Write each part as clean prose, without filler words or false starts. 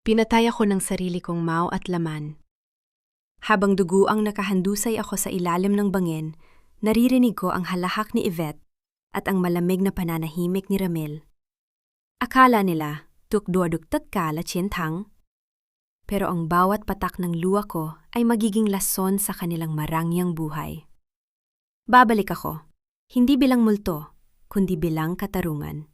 Pinatay ako ng sarili kong mao at laman. Habang duguang nakahandusay ako sa ilalim ng bangin, naririnig ko ang halahak ni Yvette at ang malamig na pananahimik ni Ramil. Akala nila, tukduaduktat ka la Chien-Tang. Pero ang bawat patak ng luha ko ay magiging lason sa kanilang marangyang buhay. Babalik ako, hindi bilang multo, kundi bilang katarungan.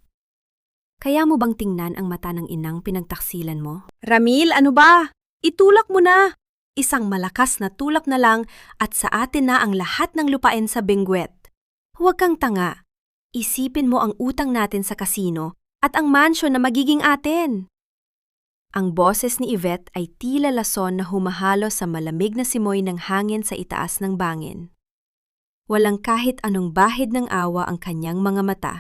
Kaya mo bang tingnan ang mata ng inang pinagtaksilan mo? Ramil, ano ba? Itulak mo na! Isang malakas na tulak na lang at sa atin na ang lahat ng lupain sa Benguet. Huwag kang tanga. Isipin mo ang utang natin sa kasino at ang mansyon na magiging atin. Ang boses ni Yvette ay tila lason na humahalo sa malamig na simoy ng hangin sa itaas ng bangin. Walang kahit anong bahid ng awa ang kanyang mga mata.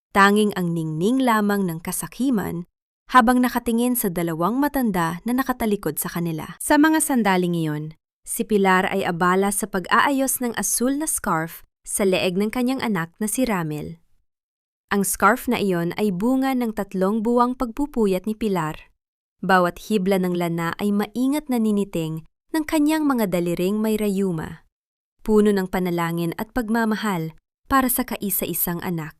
Tanging ang ningning lamang ng kasakiman habang nakatingin sa dalawang matanda na nakatalikod sa kanila. Sa mga sandaling iyon, si Pilar ay abala sa pag-aayos ng asul na scarf sa leeg ng kanyang anak na si Ramil. Ang scarf na iyon ay bunga ng 3 buwang pagpupuyat ni Pilar. Bawat hibla ng lana ay maingat na niniting ng kanyang mga daliring may rayuma. Puno ng panalangin at pagmamahal para sa kaisa-isang anak.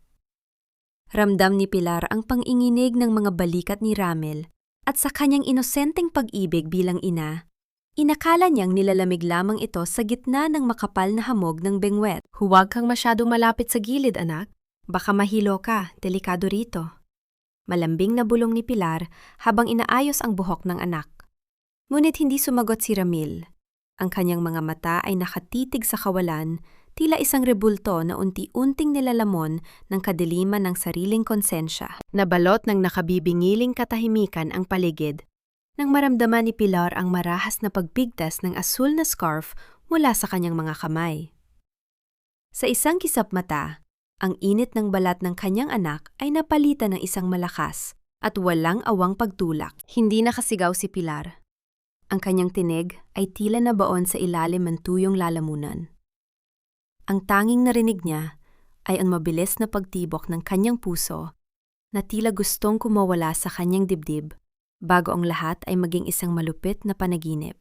Ramdam ni Pilar ang panginginig ng mga balikat ni Ramil at sa kanyang inosenteng pag-ibig bilang ina, inakala niyang nilalamig lamang ito sa gitna ng makapal na hamog ng Benguet. Huwag kang masyadong malapit sa gilid, anak. Baka mahilo ka, delikado rito. Malambing na bulong ni Pilar habang inaayos ang buhok ng anak. Ngunit hindi sumagot si Ramil. Ang kanyang mga mata ay nakatitig sa kawalan, tila isang rebulto na unti-unting nilalamon ng kadiliman ng sariling konsensya. Nabalot ng nakabibingiling katahimikan ang paligid, nang maramdaman ni Pilar ang marahas na pagpigtas ng asul na scarf mula sa kanyang mga kamay. Sa isang kisap mata, ang init ng balat ng kanyang anak ay napalitan ng isang malakas at walang awang pagtulak. Hindi nakasigaw si Pilar. Ang kanyang tinig ay tila nabaon sa ilalim ng tuyong lalamunan. Ang tanging narinig niya ay ang mabilis na pagtibok ng kanyang puso na tila gustong kumawala sa kanyang dibdib bago ang lahat ay maging isang malupit na panaginip.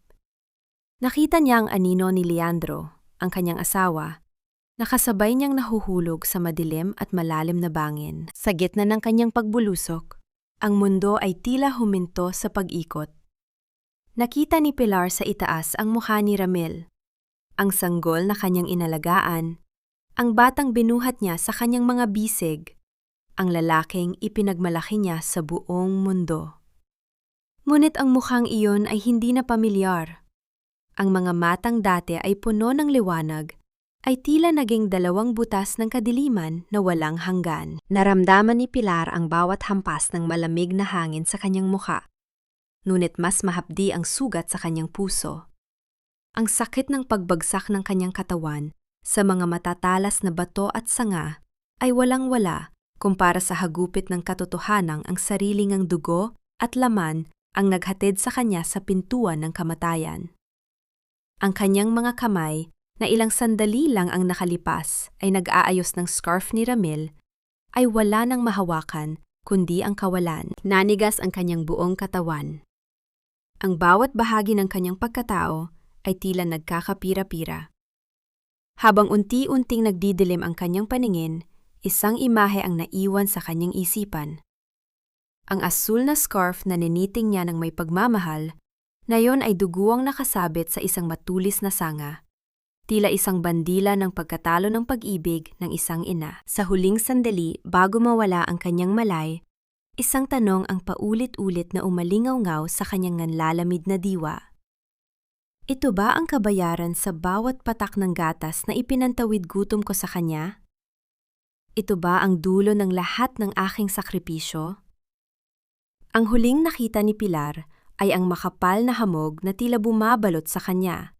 Nakita niya ang anino ni Leandro, ang kanyang asawa, nakasabay niyang nahuhulog sa madilim at malalim na bangin. Sa gitna ng kanyang pagbulusok, ang mundo ay tila huminto sa pag-ikot. Nakita ni Pilar sa itaas ang mukha ni Ramil, ang sanggol na kanyang inalagaan, ang batang binuhat niya sa kanyang mga bisig, ang lalaking ipinagmalaki niya sa buong mundo. Ngunit ang mukhang iyon ay hindi na pamilyar. Ang mga matang dati ay puno ng liwanag, ay tila naging 2 butas ng kadiliman na walang hanggan. Naramdaman ni Pilar ang bawat hampas ng malamig na hangin sa kanyang mukha, ngunit mas mahapdi ang sugat sa kanyang puso. Ang sakit ng pagbagsak ng kanyang katawan sa mga matatalas na bato at sanga ay walang-wala kumpara sa hagupit ng katotohanang ang sariling ang dugo at laman ang naghatid sa kanya sa pintuan ng kamatayan. Ang kanyang mga kamay na ilang sandali lang ang nakalipas ay nag-aayos ng scarf ni Ramil ay wala nang mahawakan kundi ang kawalan. Nanigas ang kanyang buong katawan. Ang bawat bahagi ng kanyang pagkatao ay tila nagkakapira-pira. Habang unti-unting nagdidilim ang kanyang paningin, isang imahe ang naiwan sa kanyang isipan. Ang asul na scarf na niniting niya ng may pagmamahal, na yon ay duguang nakasabit sa isang matulis na sanga. Tila isang bandila ng pagkatalo ng pag-ibig ng isang ina. Sa huling sandali bago mawala ang kanyang malay, isang tanong ang paulit-ulit na umalingaw-ngaw sa kanyang nanlalamig na diwa. Ito ba ang kabayaran sa bawat patak ng gatas na ipinantawid gutom ko sa kanya? Ito ba ang dulo ng lahat ng aking sakripisyo? Ang huling nakita ni Pilar ay ang makapal na hamog na tila bumabalot sa kanya.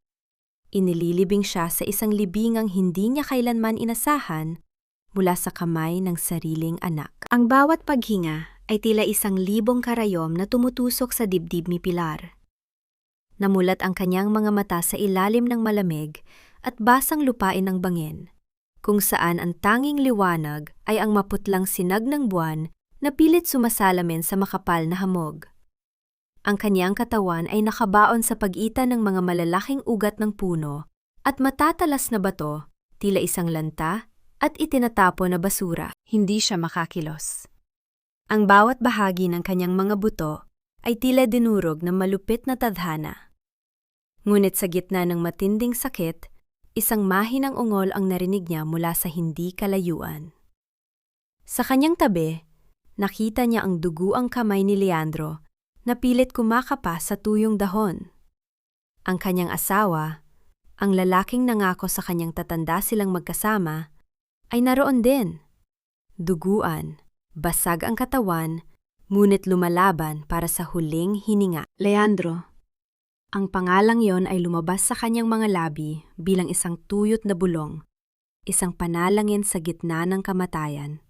Inililibing siya sa isang libingang hindi niya kailanman inasahan mula sa kamay ng sariling anak. Ang bawat paghinga ay tila isang libong karayom na tumutusok sa dibdib ni Pilar. Namulat ang kanyang mga mata sa ilalim ng malamig at basang lupain ng bangin, kung saan ang tanging liwanag ay ang maputlang sinag ng buwan na pilit sumasalamin sa makapal na hamog. Ang kanyang katawan ay nakabaon sa pagitan ng mga malalaking ugat ng puno at matatalas na bato, tila isang lanta at itinatapo na basura. Hindi siya makakilos. Ang bawat bahagi ng kanyang mga buto ay tila dinurog ng malupit na tadhana. Ngunit sa gitna ng matinding sakit, isang mahinang ungol ang narinig niya mula sa hindi kalayuan. Sa kanyang tabi, nakita niya ang duguang kamay ni Leandro na pilit kumakapa sa tuyong dahon. Ang kanyang asawa, ang lalaking nangako sa kanyang tatanda silang magkasama, ay naroon din. Duguan, basag ang katawan, ngunit lumalaban para sa huling hininga. Leandro. Ang pangalang yon ay lumabas sa kanyang mga labi bilang isang tuyot na bulong, isang panalangin sa gitna ng kamatayan.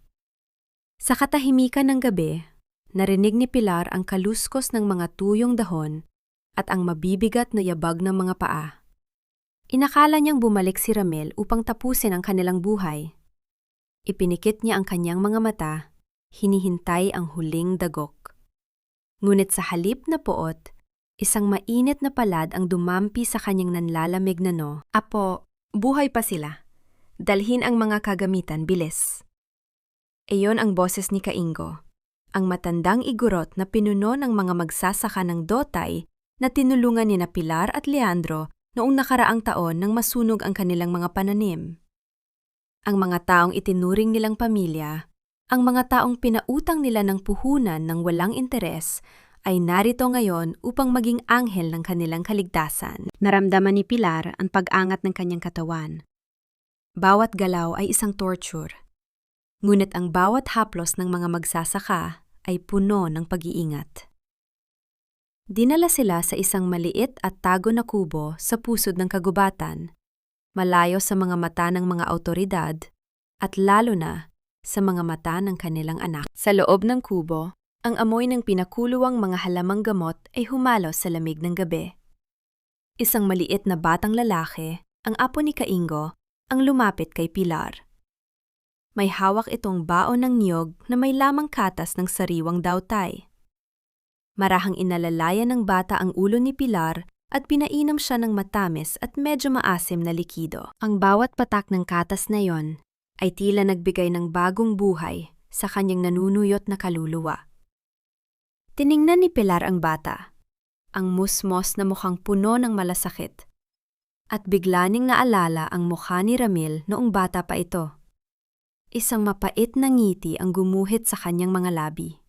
Sa katahimikan ng gabi, narinig ni Pilar ang kaluskos ng mga tuyong dahon at ang mabibigat na yabag ng mga paa. Inakala niyang bumalik si Ramil upang tapusin ang kanilang buhay. Ipinikit niya ang kanyang mga mata, hinihintay ang huling dagok. Ngunit sa halip na poot, isang mainit na palad ang dumampi sa kanyang nanlalamig na no. Apo, buhay pa sila. Dalhin ang mga kagamitan, bilis. Iyon ang boses ni Kaingo, ang matandang igurot na pinuno ng mga magsasaka ng Dotay na tinulungan ni na Pilar at Leandro noong nakaraang taon nang masunog ang kanilang mga pananim. Ang mga taong itinuring nilang pamilya, ang mga taong pinautang nila ng puhunan ng walang interes, ay narito ngayon upang maging anghel ng kanilang kaligtasan. Naramdaman ni Pilar ang pag-angat ng kanyang katawan. Bawat galaw ay isang torture. Ngunit ang bawat haplos ng mga magsasaka ay puno ng pag-iingat. Dinala sila sa isang maliit at tago na kubo sa pusod ng kagubatan, malayo sa mga mata ng mga awtoridad at lalo na sa mga mata ng kanilang anak. Sa loob ng kubo, ang amoy ng pinakuluwang mga halamang gamot ay humalo sa lamig ng gabi. Isang maliit na batang lalaki, ang apo ni Kaingo, ang lumapit kay Pilar. May hawak itong baon ng niyog na may lamang katas ng sariwang dawtay. Marahang inalalayan ng bata ang ulo ni Pilar at pinainom siya ng matamis at medyo maasim na likido. Ang bawat patak ng katas na yon ay tila nagbigay ng bagong buhay sa kanyang nanunuyot na kaluluwa. Tiningnan ni Pilar ang bata, ang musmos na mukhang puno ng malasakit, at bigla ning naalala ang mukha ni Ramil noong bata pa ito. Isang mapait na ngiti ang gumuhit sa kanyang mga labi.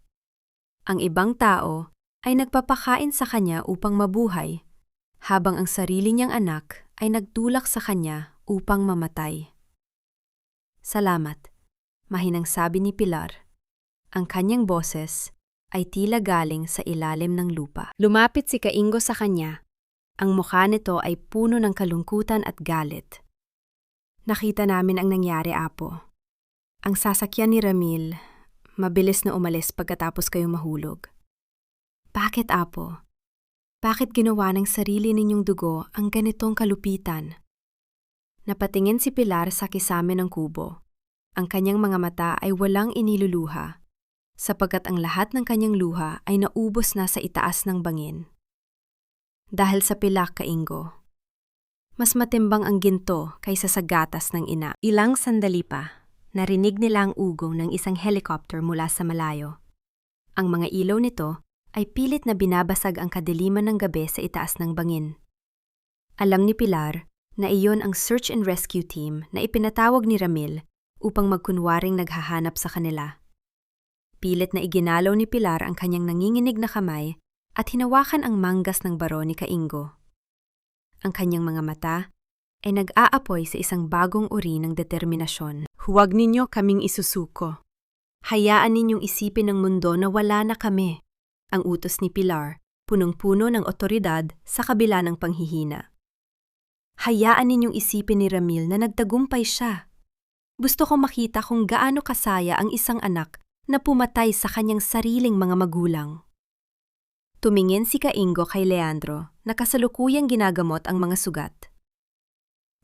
Ang ibang tao ay nagpapakain sa kanya upang mabuhay, habang ang sarili niyang anak ay nagtulak sa kanya upang mamatay. Salamat, mahinang sabi ni Pilar. Ang kanyang boses ay tila galing sa ilalim ng lupa. Lumapit si Kaingo sa kanya. Ang mukha nito ay puno ng kalungkutan at galit. Nakita namin ang nangyari, Apo. Ang sasakyan ni Ramil, mabilis na umalis pagkatapos kayong mahulog. Bakit, Apo? Bakit ginawa ng sarili ninyong dugo ang ganitong kalupitan? Napatingin si Pilar sa kisame ng kubo. Ang kanyang mga mata ay walang iniluluha, sapagkat ang lahat ng kanyang luha ay naubos na sa itaas ng bangin. Dahil sa pilak, Kaingo, mas matimbang ang ginto kaysa sa gatas ng ina. Ilang sandali pa, narinig nila ang ugong ng isang helicopter mula sa malayo. Ang mga ilaw nito ay pilit na binabasag ang kadiliman ng gabi sa itaas ng bangin. Alam ni Pilar na iyon ang search and rescue team na ipinatawag ni Ramil upang magkunwaring naghahanap sa kanila. Pilit na iginalaw ni Pilar ang kanyang nanginginig na kamay at hinawakan ang manggas ng baro ni Kaingo. Ang kanyang mga mata ay nag-aapoy sa isang bagong uri ng determinasyon. Huwag ninyo kaming isusuko. Hayaan ninyong isipin ng mundo na wala na kami. Ang utos ni Pilar, punong-puno ng otoridad sa kabila ng panghihina. Hayaan ninyong isipin ni Ramil na nagtagumpay siya. Gusto kong makita kung gaano kasaya ang isang anak na pumatay sa kanyang sariling mga magulang. Tumingin si Kaingo kay Leandro na kasalukuyang ginagamot ang mga sugat.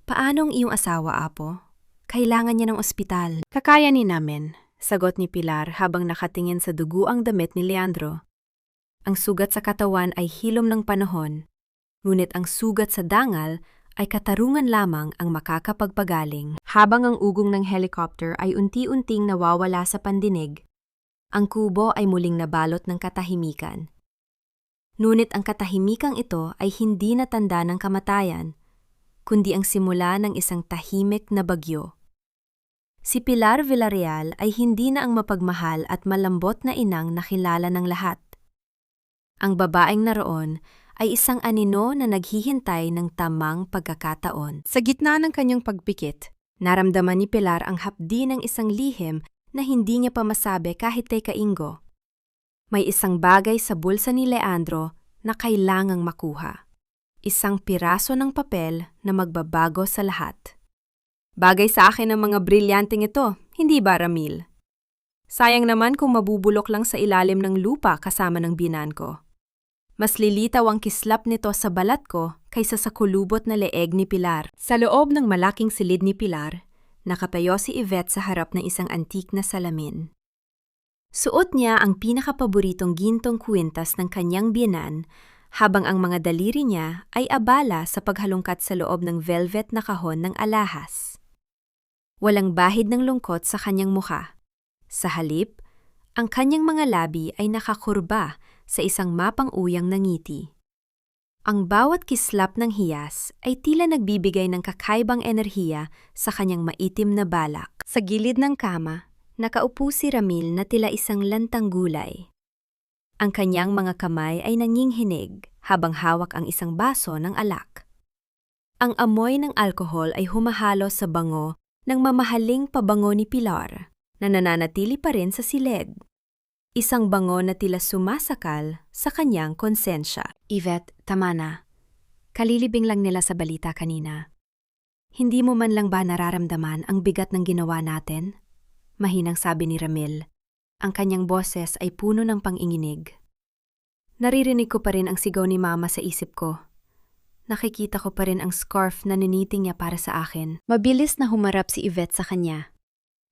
Paano ang iyong asawa, Apo? Kailangan niya ng ospital. Kakayanin namin, sagot ni Pilar habang nakatingin sa duguang damit ni Leandro. Ang sugat sa katawan ay hilom ng panahon, ngunit ang sugat sa dangal ay katarungan lamang ang makakapagpagaling. Habang ang ugong ng helicopter ay unti-unting nawawala sa pandinig, ang kubo ay muling nabalot ng katahimikan. Ngunit ang katahimikang ito ay hindi na tanda ng kamatayan, kundi ang simula ng isang tahimik na bagyo. Si Pilar Villarreal ay hindi na ang mapagmahal at malambot na inang nakilala ng lahat. Ang babaeng naroon ay isang anino na naghihintay ng tamang pagkakataon. Sa gitna ng kanyang pagpikit, naramdaman ni Pilar ang hapdi ng isang lihim na hindi niya pa masabi kahit kay Kaingo. May isang bagay sa bulsa ni Leandro na kailangang makuha. Isang piraso ng papel na magbabago sa lahat. Bagay sa akin ang mga brilyanteng ito, hindi ba, Ramil? Sayang naman kung mabubulok lang sa ilalim ng lupa kasama ng binan ko. Mas lilitaw ang kislap nito sa balat ko kaysa sa kulubot na leeg ni Pilar. Sa loob ng malaking silid ni Pilar, nakatayo si Yvette sa harap ng isang antik na salamin. Suot niya ang pinakapaboritong gintong kwintas ng kanyang biyenan habang ang mga daliri niya ay abala sa paghalungkat sa loob ng velvet na kahon ng alahas. Walang bahid ng lungkot sa kanyang mukha. Sa halip, ang kanyang mga labi ay nakakurba sa isang mapang-uyang na ngiti. Ang bawat kislap ng hiyas ay tila nagbibigay ng kakaibang enerhiya sa kanyang maitim na balak. Sa gilid ng kama, nakaupo si Ramil na tila isang lantang gulay. Ang kanyang mga kamay ay nanginghinig habang hawak ang isang baso ng alak. Ang amoy ng alkohol ay humahalo sa bango ng mamahaling pabango ni Pilar na nananatili pa rin sa silid. Isang bango na tila sumasakal sa kanyang konsensya. Yvette, tama na. Kalilibing lang nila sa balita kanina. Hindi mo man lang ba nararamdaman ang bigat ng ginawa natin? Mahinang sabi ni Ramil. Ang kanyang boses ay puno ng panginginig. Naririnig ko pa rin ang sigaw ni Mama sa isip ko. Nakikita ko pa rin ang scarf na niniting niya para sa akin. Mabilis na humarap si Yvette sa kanya.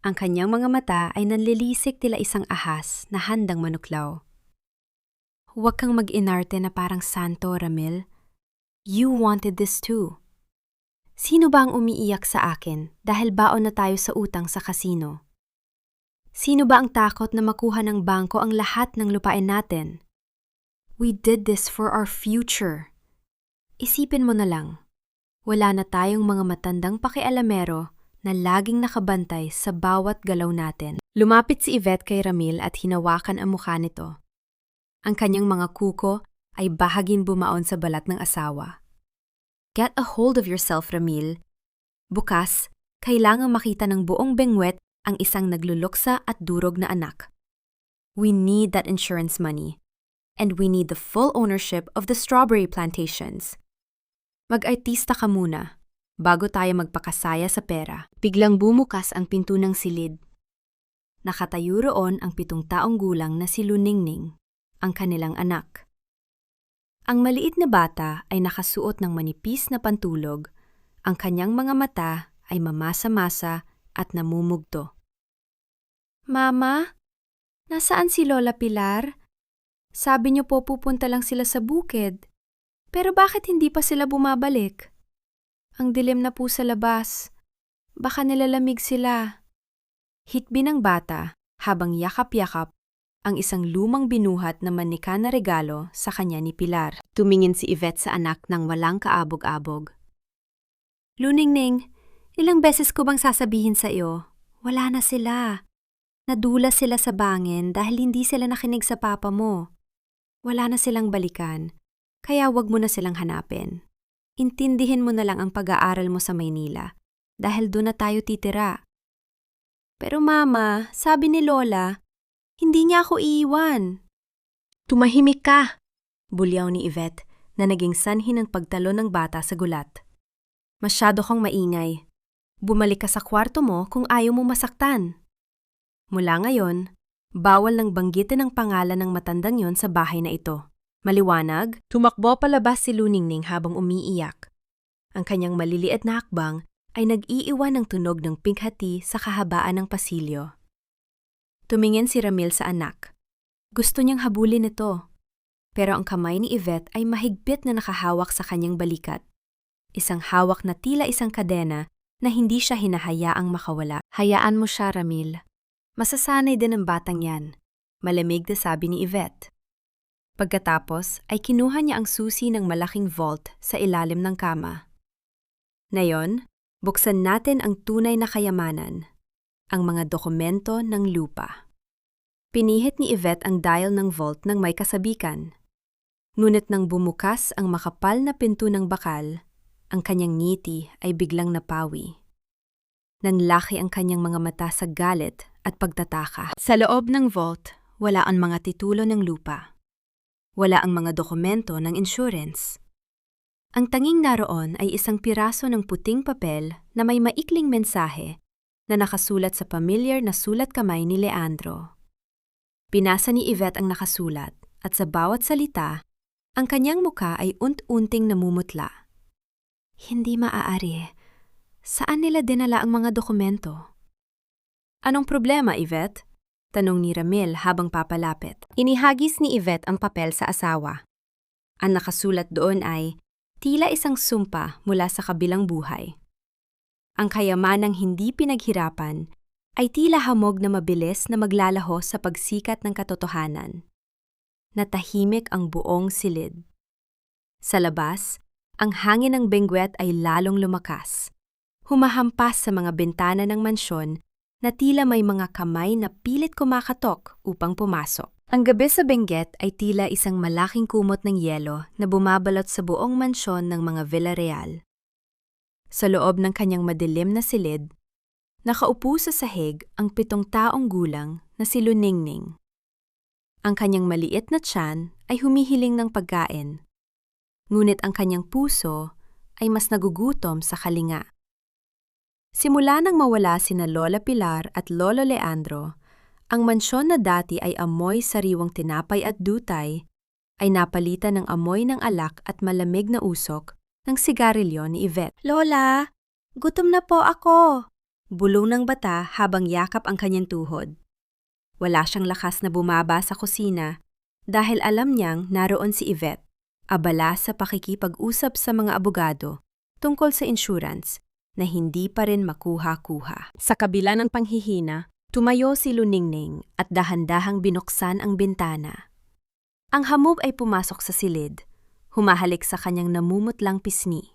Ang kanyang mga mata ay nanlilisik tila isang ahas na handang manuklaw. Huwag kang mag-inarte na parang santo, Ramil. You wanted this too. Sino ba ang umiiyak sa akin dahil baon na tayo sa utang sa kasino? Sino ba ang takot na makuha ng bangko ang lahat ng lupain natin? We did this for our future. Isipin mo na lang, wala na tayong mga matandang pakialamero na laging nakabantay sa bawat galaw natin. Lumapit si Yvette kay Ramil at hinawakan ang mukha nito. Ang kanyang mga kuko ay bahaging bumaon sa balat ng asawa. Get a hold of yourself, Ramil. Bukas, kailangang makita ng buong bengwet ang isang nagluluksa at durog na anak. We need that insurance money. And we need the full ownership of the strawberry plantations. Mag-artista ka muna bago tayo magpakasaya sa pera. Biglang bumukas ang pinto ng silid. Nakatayo roon ang 7 taong gulang na si Luningning, ang kanilang anak. Ang maliit na bata ay nakasuot ng manipis na pantulog. Ang kanyang mga mata ay mamasa-masa at namumugto. Mama, nasaan si Lola Pilar? Sabi niyo po pupunta lang sila sa bukid. Pero bakit hindi pa sila bumabalik? Ang dilim na po sa labas. Baka nilalamig sila. Hikbi ng bata habang yakap-yakap ang isang lumang binuhat na manika na regalo sa kanya ni Pilar. Tumingin si Yvette sa anak ng walang kaabog-abog. Luningning, ilang beses ko bang sasabihin sa iyo? Wala na sila. Nadula sila sa bangin dahil hindi sila nakinig sa papa mo. Wala na silang balikan, kaya wag mo na silang hanapin. Intindihin mo na lang ang pag-aaral mo sa Maynila dahil doon na tayo titira. Pero Mama, sabi ni Lola, hindi niya ako iiwan. Tumahimik ka, bulyaw ni Yvette na naging sanhi ng pagtalo ng bata sa gulat. Masyado kang maingay. Bumalik ka sa kwarto mo kung ayaw mo masaktan. Mula ngayon, bawal nang banggitin ang pangalan ng matandang yon sa bahay na ito. Maliwanag, tumakbo palabas si Luningning habang umiiyak. Ang kanyang maliliit na hakbang ay nag-iiwan ng tunog ng pinghati sa kahabaan ng pasilyo. Tumingin si Ramil sa anak. Gusto niyang habulin ito. Pero ang kamay ni Yvette ay mahigpit na nakahawak sa kanyang balikat. Isang hawak na tila isang kadena na hindi siya hinahayaang makawala. Hayaan mo siya, Ramil. Masasanay din ang batang yan. Malamig na sabi ni Yvette. Pagkatapos ay kinuha niya ang susi ng malaking vault sa ilalim ng kama. Ngayon, buksan natin ang tunay na kayamanan, ang mga dokumento ng lupa. Pinihit ni Yvette ang dial ng vault ng may kasabikan. Ngunit nang bumukas ang makapal na pinto ng bakal, ang kanyang ngiti ay biglang napawi. Nanlaki ang kanyang mga mata sa galit at pagtataka. Sa loob ng vault, wala ang mga titulo ng lupa. Wala ang mga dokumento ng insurance. Ang tanging naroon ay isang piraso ng puting papel na may maikling mensahe na nakasulat sa pamilyar na sulat kamay ni Leandro. Binasa ni Yvette ang nakasulat at sa bawat salita, ang kanyang muka ay unt-unting namumutla. Hindi maaari. Saan nila dinala ang mga dokumento? Anong problema, Yvette? Tanong ni Ramil habang papalapit. Inihagis ni Yvette ang papel sa asawa. Ang nakasulat doon ay tila isang sumpa mula sa kabilang buhay. Ang kayamanang hindi pinaghirapan ay tila hamog na mabilis na maglalaho sa pagsikat ng katotohanan. Natahimik ang buong silid. Sa labas, ang hangin ng Benguet ay lalong lumakas. Humahampas sa mga bintana ng mansyon na tila may mga kamay na pilit kumakatok upang pumasok. Ang gabi sa Benguet ay tila isang malaking kumot ng yelo na bumabalot sa buong mansyon ng mga Villarreal. Sa loob ng kanyang madilim na silid, nakaupo sa sahig ang 7 taong gulang na si Luningning. Ang kanyang maliit na tiyan ay humihiling ng pagkain, ngunit ang kanyang puso ay mas nagugutom sa kalinga. Simula nang mawala sina Lola Pilar at Lolo Leandro, ang mansyon na dati ay amoy sariwang tinapay at dutay ay napalitan ng amoy ng alak at malamig na usok ng sigarilyo ni Yvette. Lola, gutom na po ako! Bulong ng bata habang yakap ang kanyang tuhod. Wala siyang lakas na bumaba sa kusina dahil alam niyang naroon si Yvette, abala sa pakikipag-usap sa mga abogado tungkol sa insurance na hindi pa rin makuha-kuha. Sa kabila ng panghihina, tumayo si Luningning at dahan-dahang binuksan ang bintana. Ang hamog ay pumasok sa silid, humahalik sa kanyang namumutlang pisngi.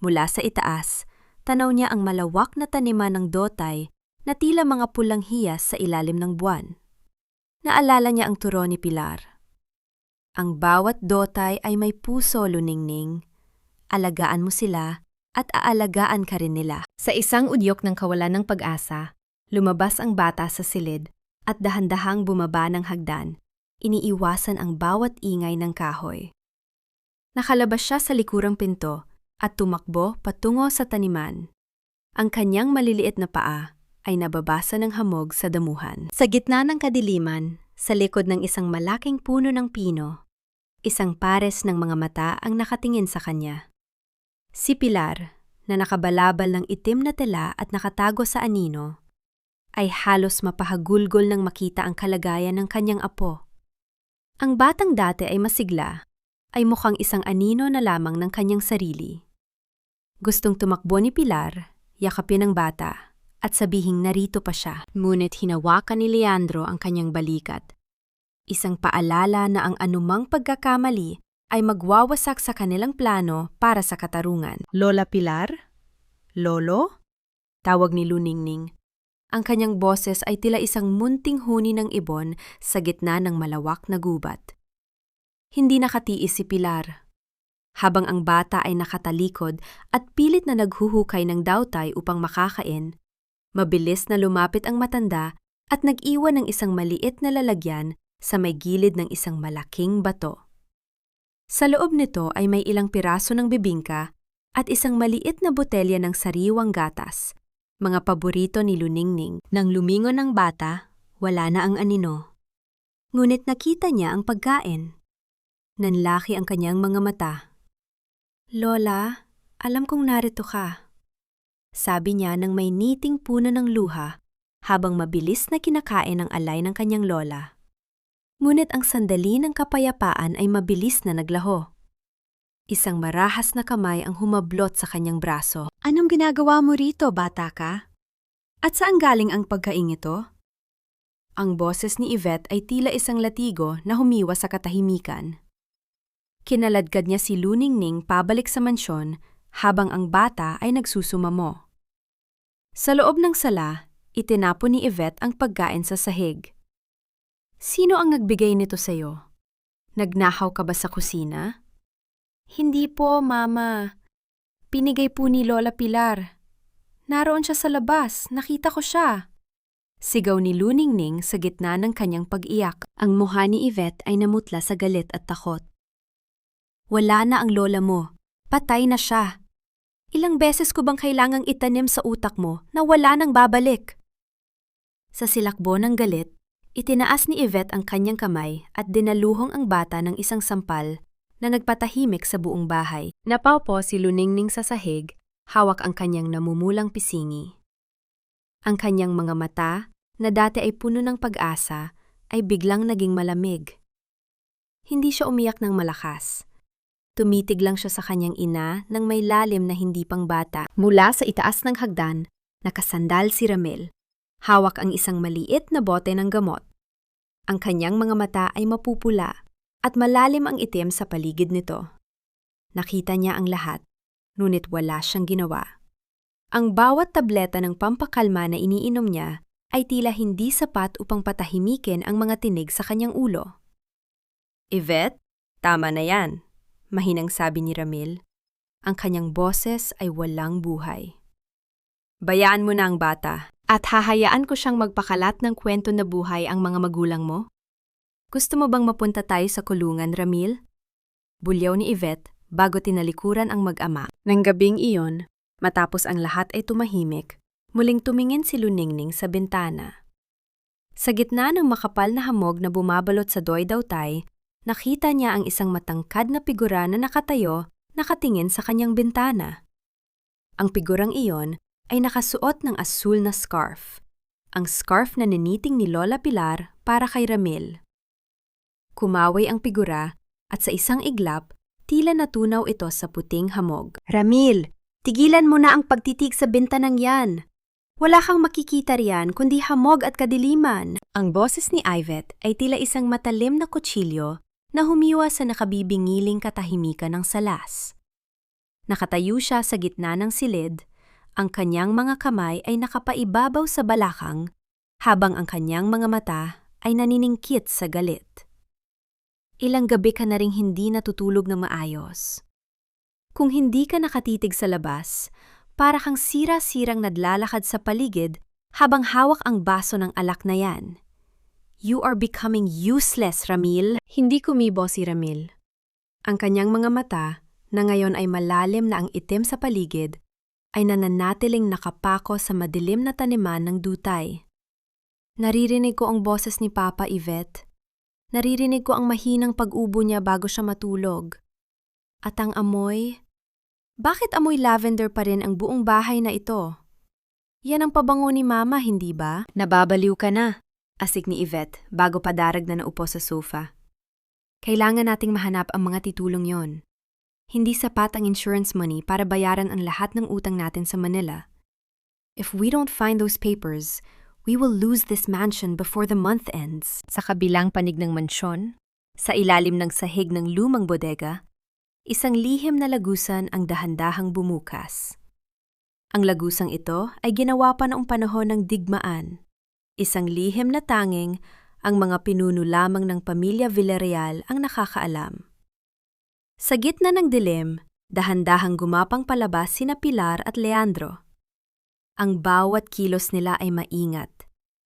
Mula sa itaas, tanaw niya ang malawak na taniman ng dotay na tila mga pulang hiyas sa ilalim ng buwan. Naalala niya ang turo ni Pilar. Ang bawat dotay ay may puso, Luningning. Alagaan mo sila at aalagaan ka rin nila. Sa isang udyok ng kawalan ng pag-asa, lumabas ang bata sa silid at dahan-dahang bumaba ng hagdan, iniiwasan ang bawat ingay ng kahoy. Nakalabas siya sa likurang pinto at tumakbo patungo sa taniman. Ang kanyang maliliit na paa ay nababasa ng hamog sa damuhan. Sa gitna ng kadiliman, sa likod ng isang malaking puno ng pino, isang pares ng mga mata ang nakatingin sa kanya. Si Pilar, na nakabalabal ng itim na tela at nakatago sa anino, ay halos mapahagulgol nang makita ang kalagayan ng kanyang apo. Ang batang dati ay masigla, ay mukhang isang anino na lamang ng kanyang sarili. Gustong tumakbo ni Pilar, yakapin ang bata, at sabihing narito pa siya. Ngunit hinawakan ni Leandro ang kanyang balikat. Isang paalala na ang anumang pagkakamali ay magwawasak sa kanilang plano para sa katarungan. Lola Pilar? Lolo? Tawag ni Luningning. Ang kanyang boses ay tila isang munting huni ng ibon sa gitna ng malawak na gubat. Hindi nakatiis si Pilar. Habang ang bata ay nakatalikod at pilit na naghuhukay ng dawtay upang makakain, mabilis na lumapit ang matanda at nag-iwan ng isang maliit na lalagyan sa may gilid ng isang malaking bato. Sa loob nito ay may ilang piraso ng bibingka at isang maliit na botelya ng sariwang gatas, mga paborito ni Luningning. Nang lumingon ang bata, wala na ang anino. Ngunit nakita niya ang pagkain. Nanlaki ang kanyang mga mata. Lola, alam kong narito ka. Sabi niya nang may niting puno ng luha habang mabilis na kinakain ang alay ng kanyang lola. Ngunit ang sandali ng kapayapaan ay mabilis na naglaho. Isang marahas na kamay ang humablot sa kanyang braso. Anong ginagawa mo rito, bata ka? At saan galing ang pagkaing ito? Ang boses ni Yvette ay tila isang latigo na humiwa sa katahimikan. Kinaladkad niya si Luningning pabalik sa mansyon habang ang bata ay nagsusumamo. Sa loob ng sala, itinapon ni Yvette ang pagkain sa sahig. Sino ang nagbigay nito sa'yo? Nagnahaw ka ba sa kusina? Hindi po, Mama. Pinigay po ni Lola Pilar. Naroon siya sa labas, nakita ko siya. Sigaw ni Luningning sa gitna ng kanyang pag-iyak. Ang mukha ni Yvette ay namutla sa galit at takot. Wala na ang lola mo. Patay na siya. Ilang beses ko bang kailangang itanim sa utak mo na wala nang babalik? Sa silakbo ng galit, itinaas ni Yvette ang kanyang kamay at dinaluhong ang bata ng isang sampal na nagpatahimik sa buong bahay. Napaupo si Luningning sa sahig, hawak ang kanyang namumulang pisingi. Ang kanyang mga mata, na dati ay puno ng pag-asa, ay biglang naging malamig. Hindi siya umiyak ng malakas. Tumitig lang siya sa kanyang ina nang may lalim na hindi pang bata. Mula sa itaas ng hagdan, nakasandal si Ramil. Hawak ang isang maliit na bote ng gamot. Ang kanyang mga mata ay mapupula at malalim ang itim sa paligid nito. Nakita niya ang lahat, ngunit wala siyang ginawa. Ang bawat tableta ng pampakalma na iniinom niya ay tila hindi sapat upang patahimikin ang mga tinig sa kanyang ulo. Yvette, tama na yan, mahinang sabi ni Ramil. Ang kanyang boses ay walang buhay. Bayaan mo na ang bata at hahayaan ko siyang magpakalat ng kwento na buhay ang mga magulang mo. Gusto mo bang mapunta tayo sa kulungan, Ramil? Bulyaw ni Yvette bago tinalikuran ang mag-ama. Nang gabing iyon, matapos ang lahat ay tumahimik, muling tumingin si Luningning sa bintana. Sa gitna ng makapal na hamog na bumabalot sa doy-dawtay, nakita niya ang isang matangkad na figura na nakatayo, nakatingin sa kanyang bintana. Ang figurang iyon ay nakasuot ng asul na scarf. Ang scarf na niniting ni Lola Pilar para kay Ramil. Kumaway ang figura at sa isang iglap, tila natunaw ito sa puting hamog. Ramil, tigilan mo na ang pagtitig sa bintanang yan. Wala kang makikita riyan kundi hamog at kadiliman. Ang boses ni Yvette ay tila isang matalim na kutsilyo na humiwa sa nakabibingiling katahimikan ng salas. Nakatayo siya sa gitna ng silid, ang kanyang mga kamay ay nakapaibabaw sa balakang, habang ang kanyang mga mata ay naniningkit sa galit. Ilang gabi ka na ring hindi natutulog na maayos. Kung hindi ka nakatitig sa labas, para kang sira-sirang naglalakad sa paligid habang hawak ang baso ng alak na yan. You are becoming useless, Ramil. Hindi kumibo si Ramil. Ang kanyang mga mata, na ngayon ay malalim na ang itim sa paligid, ay nananatiling nakapako sa madilim na taniman ng dutay. Naririnig ko ang boses ni Papa, Yvette. Naririnig ko ang mahinang pag-ubo niya bago siya matulog. At ang amoy? Bakit amoy lavender pa rin ang buong bahay na ito? Yan ang pabango ni Mama, hindi ba? Nababaliw ka na, asik ni Yvette bago padarag na naupo sa sofa. Kailangan nating mahanap ang mga titulong yon. Hindi sapat ang insurance money para bayaran ang lahat ng utang natin sa Manila. If we don't find those papers, we will lose this mansion before the month ends. Sa kabilang panig ng mansyon, sa ilalim ng sahig ng lumang bodega, isang lihim na lagusan ang dahan-dahang bumukas. Ang lagusang ito ay ginawa pa noong panahon ng digmaan. Isang lihim na tanging ang mga pinuno lamang ng pamilya Villarreal ang nakakaalam. Sa gitna ng dilim, dahan-dahang gumapang palabas sina Pilar at Leandro. Ang bawat kilos nila ay maingat.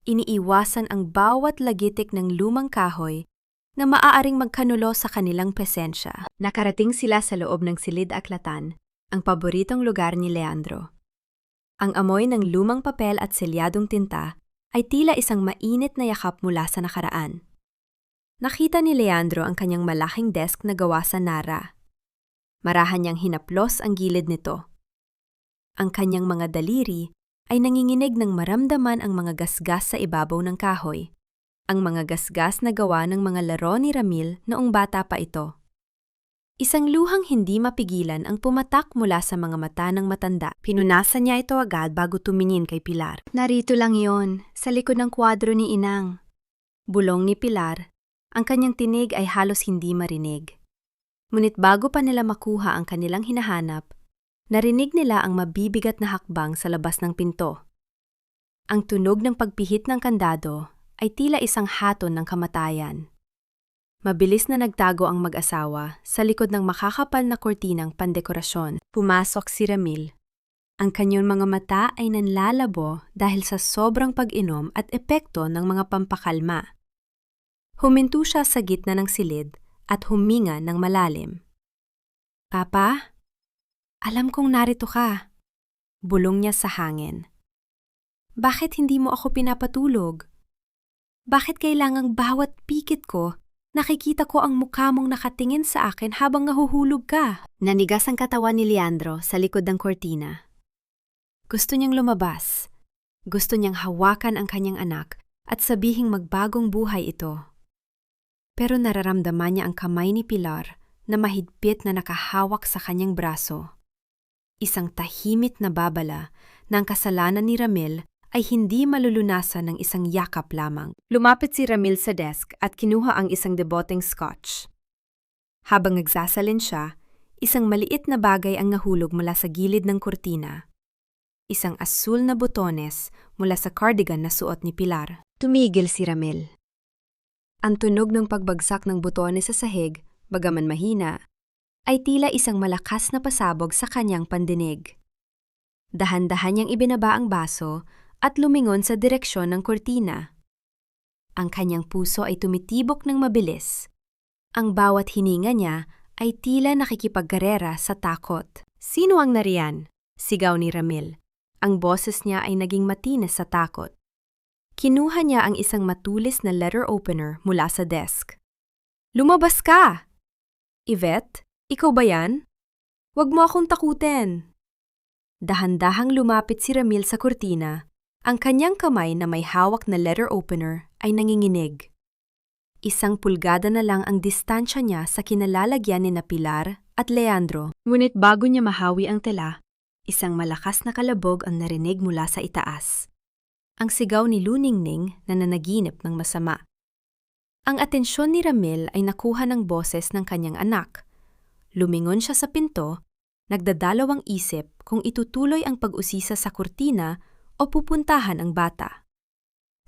Iniiwasan ang bawat lagitik ng lumang kahoy na maaaring magkanulo sa kanilang presensya. Nakarating sila sa loob ng silid-aklatan, ang paboritong lugar ni Leandro. Ang amoy ng lumang papel at selyadong tinta ay tila isang mainit na yakap mula sa nakaraan. Nakita ni Leandro ang kanyang malaking desk na gawa sa nara. Marahan niyang hinaplos ang gilid nito. Ang kanyang mga daliri ay nanginginig ng maramdaman ang mga gasgas sa ibabaw ng kahoy. ang mga gasgas na gawa ng mga laro ni Ramil noong bata pa ito. Isang luhang hindi mapigilan ang pumatak mula sa mga mata ng matanda. Pinunasan niya ito agad bago tumingin kay Pilar. Narito lang yon, sa likod ng kwadro ni Inang. Bulong ni Pilar, ang kanyang tinig ay halos hindi marinig. Ngunit bago pa nila makuha ang kanilang hinahanap, narinig nila ang mabibigat na hakbang sa labas ng pinto. Ang tunog ng pagpihit ng kandado ay tila isang haton ng kamatayan. Mabilis na nagtago ang mag-asawa sa likod ng makakapal na kortinang pandekorasyon. Pumasok si Ramil. Ang kanyang mga mata ay nanlalabo dahil sa sobrang pag-inom at epekto ng mga pampakalma. Huminto siya sa gitna ng silid at huminga ng malalim. "Papa, alam kong narito ka," bulong niya sa hangin. "Bakit hindi mo ako pinapatulog? Bakit kailangang bawat pikit ko nakikita ko ang mukha mong nakatingin sa akin habang nahuhulog ka?" Nanigas ang katawan ni Leandro sa likod ng kortina. Gusto niyang lumabas. Gusto niyang hawakan ang kanyang anak at sabihing magbagong buhay ito. Pero nararamdaman niya ang kamay ni Pilar na mahigpit na nakahawak sa kanyang braso. Isang tahimik na babala na ang kasalanan ni Ramil ay hindi malulunasan ng isang yakap lamang. Lumapit si Ramil sa desk at kinuha ang isang deboteng scotch. Habang nagsasalin siya, isang maliit na bagay ang nahulog mula sa gilid ng kurtina. Isang asul na botones mula sa cardigan na suot ni Pilar. Tumigil si Ramil. Ang tunog ng pagbagsak ng botones sa sahig, bagaman mahina, ay tila isang malakas na pasabog sa kanyang pandinig. Dahan-dahan niyang ibinaba ang baso at lumingon sa direksyon ng kurtina. Ang kanyang puso ay tumitibok ng mabilis. Ang bawat hininga niya ay tila nakikipagkarera sa takot. "Sino ang nariyan?" sigaw ni Ramil. Ang boses niya ay naging matinis sa takot. Kinuha niya ang isang matulis na letter opener mula sa desk. "Lumabas ka! Yvette, ikaw ba yan? Huwag mo akong takutin." Dahan-dahang lumapit si Ramil sa kurtina. Ang kanyang kamay na may hawak na letter opener ay nanginginig. Isang pulgada na lang ang distansya niya sa kinalalagyan ni Pilar at Leandro. Ngunit bago niya mahawi ang tela, isang malakas na kalabog ang narinig mula sa itaas. Ang sigaw ni Luningning na nanaginip ng masama. Ang atensyon ni Ramil ay nakuha ng boses ng kanyang anak. Lumingon siya sa pinto, nagdadalawang isip kung itutuloy ang pag-usisa sa kurtina o pupuntahan ang bata.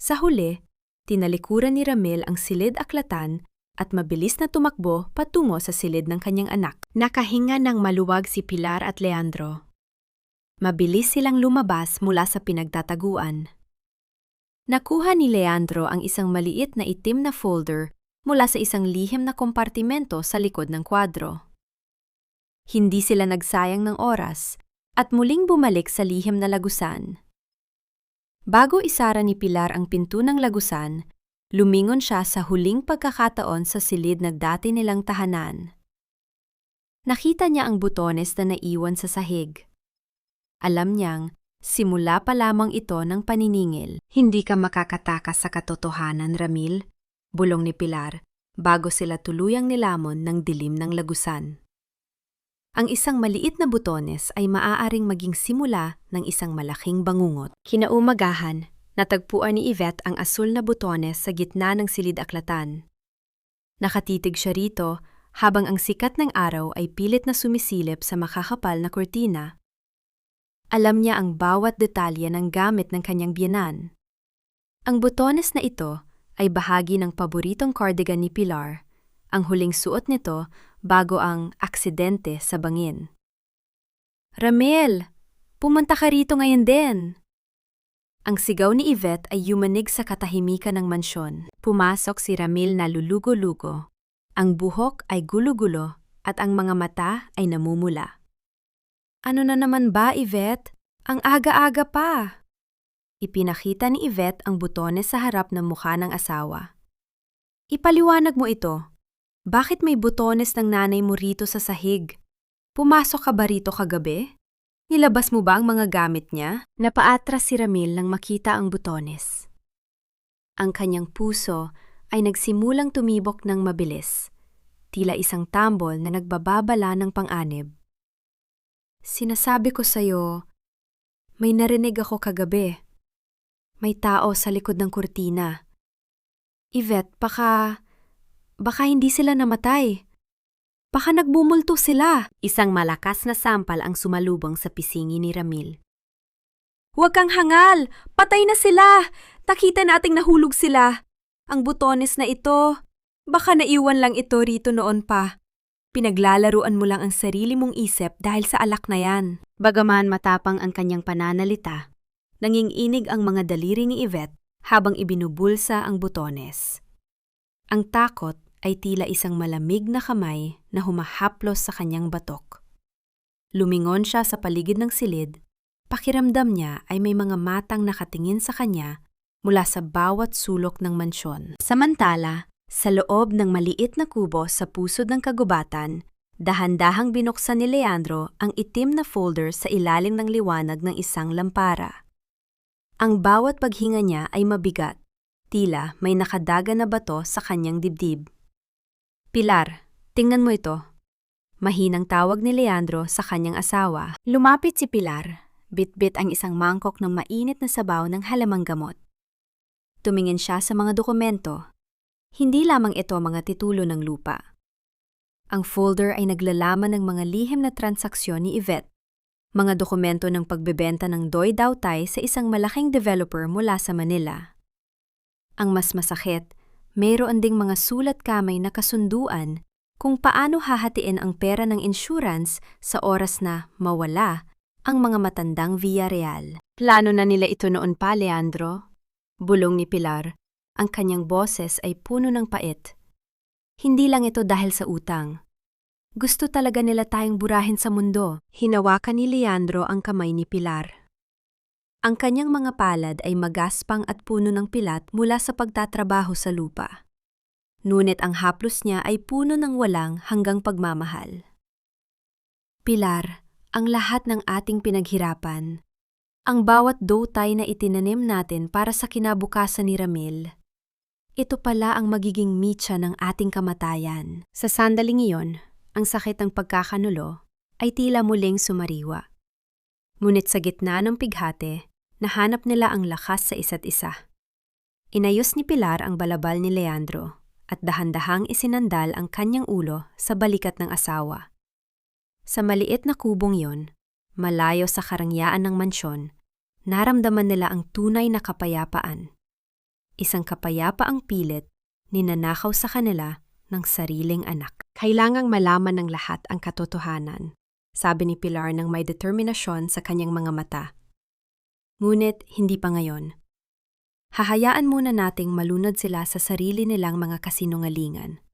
Sa huli, tinalikuran ni Ramil ang silid-aklatan at mabilis na tumakbo patungo sa silid ng kanyang anak. Nakahinga ng maluwag si Pilar at Leandro. Mabilis silang lumabas mula sa pinagtataguan. Nakuha ni Leandro ang isang maliit na itim na folder mula sa isang lihim na kompartimento sa likod ng kwadro. Hindi sila nagsayang ng oras at muling bumalik sa lihim na lagusan. Bago isara ni Pilar ang pinto ng lagusan, lumingon siya sa huling pagkakataon sa silid na dati nilang tahanan. Nakita niya ang butones na naiwan sa sahig. Alam niyang simula pa lamang ito ng paniningil. "Hindi ka makakatakas sa katotohanan, Ramil," bulong ni Pilar, bago sila tuluyang nilamon ng dilim ng lagusan. Ang isang maliit na butones ay maaaring maging simula ng isang malaking bangungot. Kinaumagahan, natagpuan ni Yvette ang asul na butones sa gitna ng silid-aklatan. Nakatitig siya rito habang ang sikat ng araw ay pilit na sumisilip sa makakapal na kurtina. Alam niya ang bawat detalye ng gamit ng kanyang biyenan. Ang butones na ito ay bahagi ng paboritong cardigan ni Pilar, ang huling suot nito bago ang aksidente sa bangin. "Ramil, pumunta ka rito ngayon din!" Ang sigaw ni Yvette ay yumanig sa katahimikan ng mansyon. Pumasok si Ramil na lulugo-lugo. Ang buhok ay gulo-gulo at ang mga mata ay namumula. "Ano na naman ba, Yvette? Ang aga-aga pa!" Ipinakita ni Yvette ang butones sa harap ng mukha ng asawa. "Ipaliwanag mo ito. Bakit may butones ng nanay mo rito sa sahig? Pumasok ka ba rito kagabi? Nilabas mo ba ang mga gamit niya?" Napaatras si Ramil nang makita ang butones. Ang kanyang puso ay nagsimulang tumibok ng mabilis, tila isang tambol na nagbababala ng pang-anib. Sinasabi ko sa'yo, may narinig ako kagabi. May tao sa likod ng kurtina. Yvette, baka hindi sila namatay. Baka nagbumulto sila. Isang malakas na sampal ang sumalubong sa pisingi ni Ramil. Huwag kang hangal! Patay na sila! Nakita nating nahulog sila. Ang butones na ito, baka naiwan lang ito rito noon pa. Pinaglalaruan mo lang ang sarili mong isip dahil sa alak na yan. Bagaman matapang ang kanyang pananalita, nanginginig ang mga daliri ni Yvette habang ibinubulsa ang butones. Ang takot ay tila isang malamig na kamay na humahaplos sa kanyang batok. Lumingon siya sa paligid ng silid. Pakiramdam niya ay may mga matang nakatingin sa kanya mula sa bawat sulok ng mansyon. Samantala, sa loob ng maliit na kubo sa pusod ng kagubatan, dahan-dahang binuksan ni Leandro ang itim na folder sa ilalim ng liwanag ng isang lampara. Ang bawat paghinga niya ay mabigat, tila may nakadaga na bato sa kanyang dibdib. Pilar, tingnan mo ito. Mahinang tawag ni Leandro sa kanyang asawa. Lumapit si Pilar, bit-bit ang isang mangkok ng mainit na sabaw ng halamang gamot. Tumingin siya sa mga dokumento. Hindi lamang ito mga titulo ng lupa. Ang folder ay naglalaman ng mga lihim na transaksyon ni Yvette, mga dokumento ng pagbebenta ng Doi Dao Tai sa isang malaking developer mula sa Manila. Ang mas masakit, mayroon ding mga sulat kamay na kasunduan kung paano hahatiin ang pera ng insurance sa oras na mawala ang mga matandang Villarreal. Plano na nila ito noon pa, Leandro. Bulong ni Pilar, ang kanyang boses ay puno ng pait. Hindi lang ito dahil sa utang. Gusto talaga nila tayong burahin sa mundo. Hinawakan ni Leandro ang kamay ni Pilar. Ang kanyang mga palad ay magaspang at puno ng pilat mula sa pagtatrabaho sa lupa. Ngunit ang haplos niya ay puno ng walang hanggang pagmamahal. Pilar, ang lahat ng ating pinaghirapan, ang bawat dotay na itinanim natin para sa kinabukasan ni Ramil, ito pala ang magiging mitya ng ating kamatayan. Sa sandaling iyon, ang sakit ng pagkakanulo ay tila muling sumariwa. Ngunit sa gitna ng pighati, nahanap nila ang lakas sa isa't isa. Inayos ni Pilar ang balabal ni Leandro at dahan-dahang isinandal ang kanyang ulo sa balikat ng asawa. Sa maliit na kubong yon, malayo sa karangyaan ng mansyon, naramdaman nila ang tunay na kapayapaan. Isang kapayapaang pilit, ninanakaw sa kanila ng sariling anak. Kailangang malaman ng lahat ang katotohanan, sabi ni Pilar ng may determinasyon sa kanyang mga mata. Ngunit hindi pa ngayon. Hahayaan muna nating malunod sila sa sarili nilang mga kasinungalingan.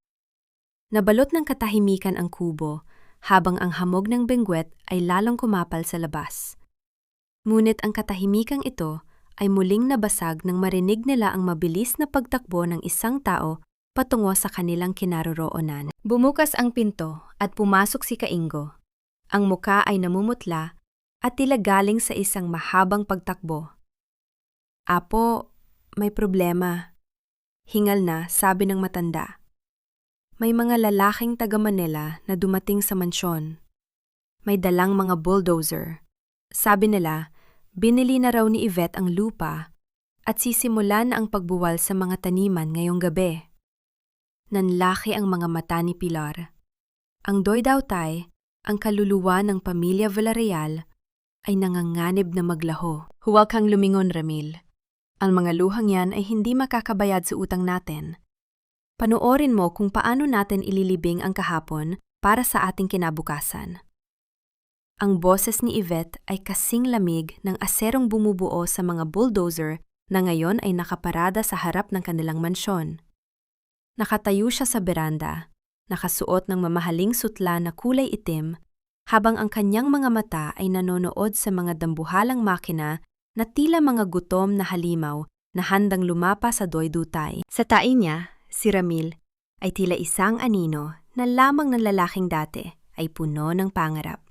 Nabalot ng katahimikan ang kubo, habang ang hamog ng bengwet ay lalong kumapal sa labas. Ngunit ang katahimikang ito ay muling nabasag nang marinig nila ang mabilis na pagtakbo ng isang tao patungo sa kanilang kinaroroonan. Bumukas ang pinto at pumasok si Kaingo. Ang muka ay namumutla at tila galing sa isang mahabang pagtakbo. Apo, may problema. Hingal na, sabi ng matanda. May mga lalaking taga Manila na dumating sa mansyon. May dalang mga bulldozer. Sabi nila, binili na raw ni Yvette ang lupa at sisimulan ang pagbuwal sa mga taniman ngayong gabi. Nanlaki ang mga mata ni Pilar. Ang Doi Dao Tai, ang kaluluwa ng pamilya Villarreal, ay nanganganib na maglaho. Huwag kang lumingon, Ramil. Ang mga luhang yan ay hindi makakabayad sa utang natin. Panoorin mo kung paano natin ililibing ang kahapon para sa ating kinabukasan. Ang boses ni Yvette ay kasing lamig ng aserong bumubuo sa mga bulldozer na ngayon ay nakaparada sa harap ng kanilang mansyon. Nakatayo siya sa beranda, nakasuot ng mamahaling sutla na kulay itim, habang ang kanyang mga mata ay nanonood sa mga dambuhalang makina na tila mga gutom na halimaw na handang lumapa sa Doi Dao Tai. Sa tae niya, si Ramil, ay tila isang anino na lamang ng lalaking dati ay puno ng pangarap.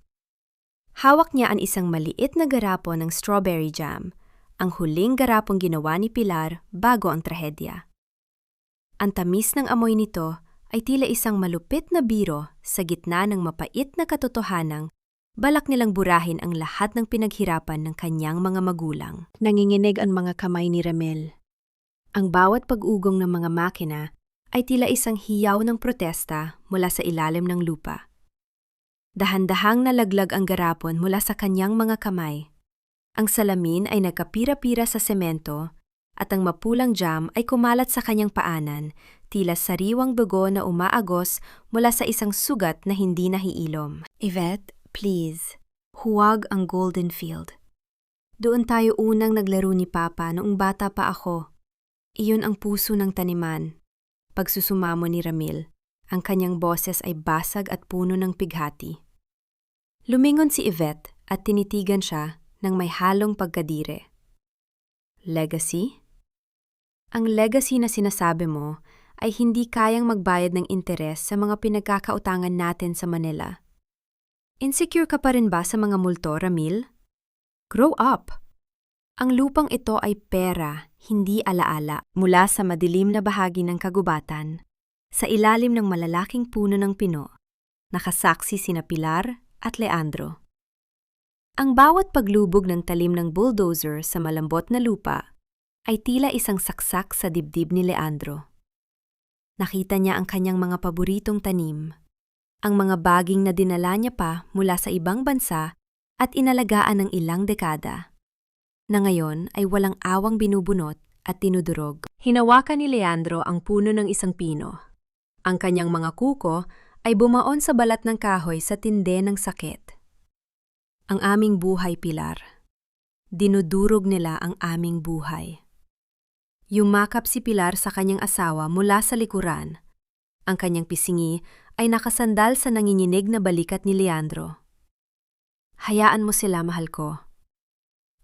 Hawak niya ang isang maliit na garapo ng strawberry jam ang huling garapong ginawa ni Pilar bago ang trahedya. Ang tamis ng amoy nito ay tila isang malupit na biro sa gitna ng mapait na katotohanang balak nilang burahin ang lahat ng pinaghirapan ng kanyang mga magulang. Nanginginig ang mga kamay ni Ramil. Ang bawat pag-ugong ng mga makina ay tila isang hiyaw ng protesta mula sa ilalim ng lupa. Dahan-dahang nalaglag ang garapon mula sa kanyang mga kamay. Ang salamin ay nagkapira-pira sa semento at ang mapulang jam ay kumalat sa kanyang paanan, tila sariwang dugo na umaagos mula sa isang sugat na hindi nahiilom. Yvette, please, huwag ang Golden Field. Doon tayo unang naglaro ni Papa noong bata pa ako. Iyon ang puso ng taniman. Pagsusumamo ni Ramil, ang kanyang boses ay basag at puno ng pighati. Lumingon si Yvette at tinitigan siya ng may halong pagkadire. Legacy? Ang legacy na sinasabi mo ay hindi kayang magbayad ng interes sa mga pinagkakautangan natin sa Manila. Insecure ka pa rin ba sa mga multo, Ramil? Grow up! Ang lupang ito ay pera, hindi alaala, mula sa madilim na bahagi ng kagubatan, sa ilalim ng malalaking puno ng pino, nakasaksi sina Pilar at Leandro. Ang bawat paglubog ng talim ng bulldozer sa malambot na lupa ay tila isang saksak sa dibdib ni Leandro. Nakita niya ang kanyang mga paboritong tanim, ang mga baging na dinala niya pa mula sa ibang bansa at inalagaan ng ilang dekada, na ngayon ay walang awang binubunot at tinudurog. Hinawakan ni Leandro ang puno ng isang pino. Ang kanyang mga kuko ay bumaon sa balat ng kahoy sa tinde ng sakit. Ang aming buhay, Pilar. Dinudurog nila ang aming buhay. Yumakap si Pilar sa kanyang asawa mula sa likuran. Ang kanyang pisingi ay nakasandal sa nanginginig na balikat ni Leandro. Hayaan mo sila, mahal ko.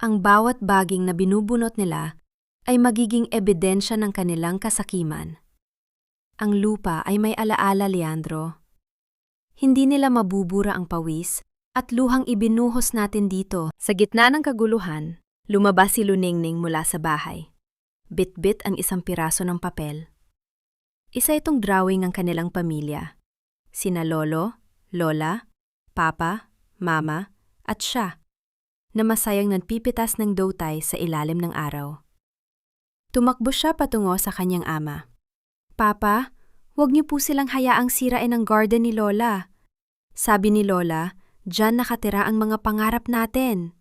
Ang bawat baging na binubunot nila ay magiging ebidensya ng kanilang kasakiman. Ang lupa ay may alaala, Leandro. Hindi nila mabubura ang pawis at luhang ibinuhos natin dito. Sa gitna ng kaguluhan, lumabas si Luningning mula sa bahay. Bit-bit ang isang piraso ng papel. Isa itong drawing ng kanilang pamilya. Sina Lolo, Lola, Papa, Mama, at siya, na masayang nagpipitas ng dough tie sa ilalim ng araw. Tumakbo siya patungo sa kanyang ama. Papa, huwag niyo po silang hayaang sirain ang garden ni Lola. Sabi ni Lola, diyan nakatira ang mga pangarap natin.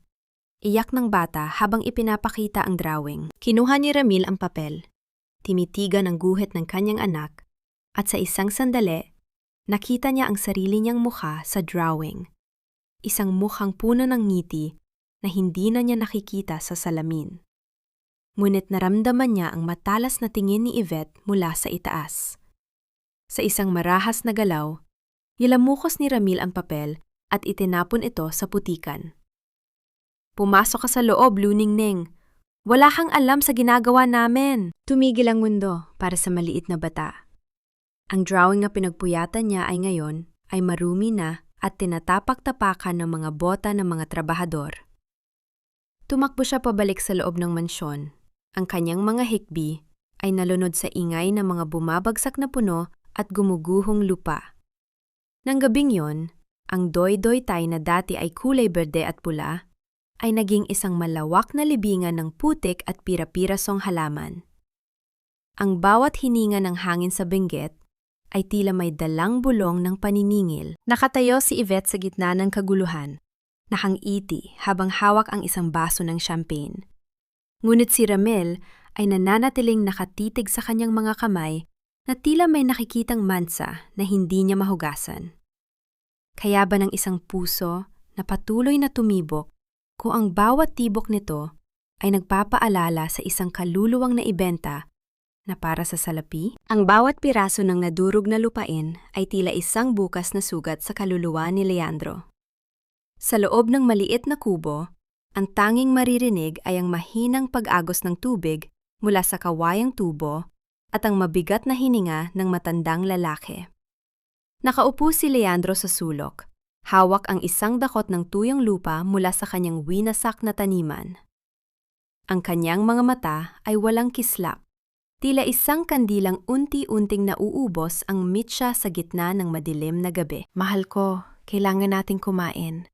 Iyak ng bata habang ipinapakita ang drawing. Kinuha ni Ramil ang papel. Timitigan ang guhit ng kanyang anak at sa isang sandali, nakita niya ang sarili niyang mukha sa drawing. Isang mukhang puno ng ngiti na hindi na niya nakikita sa salamin. Ngunit naramdaman niya ang matalas na tingin ni Yvette mula sa itaas. Sa isang marahas na galaw, nilamukos ni Ramil ang papel at itinapon ito sa putikan. Pumasok ka sa loob, Luningning. Wala kang alam sa ginagawa namin. Tumigil ang mundo para sa maliit na bata. Ang drawing na pinagpuyatan niya ay ngayon ay marumi na at tinatapak-tapakan ng mga bota ng mga trabahador. Tumakbo siya pabalik sa loob ng mansyon. Ang kanyang mga hikbi ay nalunod sa ingay ng mga bumabagsak na puno at gumuguhong lupa. Nang gabing yon, ang doy-doy tay na dati ay kulay berde at pula, ay naging isang malawak na libingan ng putik at pira-pirasong halaman. Ang bawat hininga ng hangin sa benggit ay tila may dalang bulong ng paniningil. Nakatayo si Yvette sa gitna ng kaguluhan, nakangiti habang hawak ang isang baso ng champagne. Ngunit si Ramil ay nananatiling nakatitig sa kanyang mga kamay na tila may nakikitang mansa na hindi niya mahugasan. Kaya ba ng isang puso na patuloy na tumibok kung ang bawat tibok nito ay nagpapaalala sa isang kaluluwang na ibenta na para sa salapi? Ang bawat piraso ng nadurog na lupain ay tila isang bukas na sugat sa kaluluwa ni Leandro. Sa loob ng maliit na kubo, ang tanging maririnig ay ang mahinang pag-agos ng tubig mula sa kawayang tubo at ang mabigat na hininga ng matandang lalaki. Nakaupo si Leandro sa sulok. Hawak ang isang dakot ng tuyong lupa mula sa kanyang winasak na taniman. Ang kanyang mga mata ay walang kislap. Tila isang kandilang unti-unting nauubos ang mitya sa gitna ng madilim na gabi. Mahal ko, kailangan nating kumain.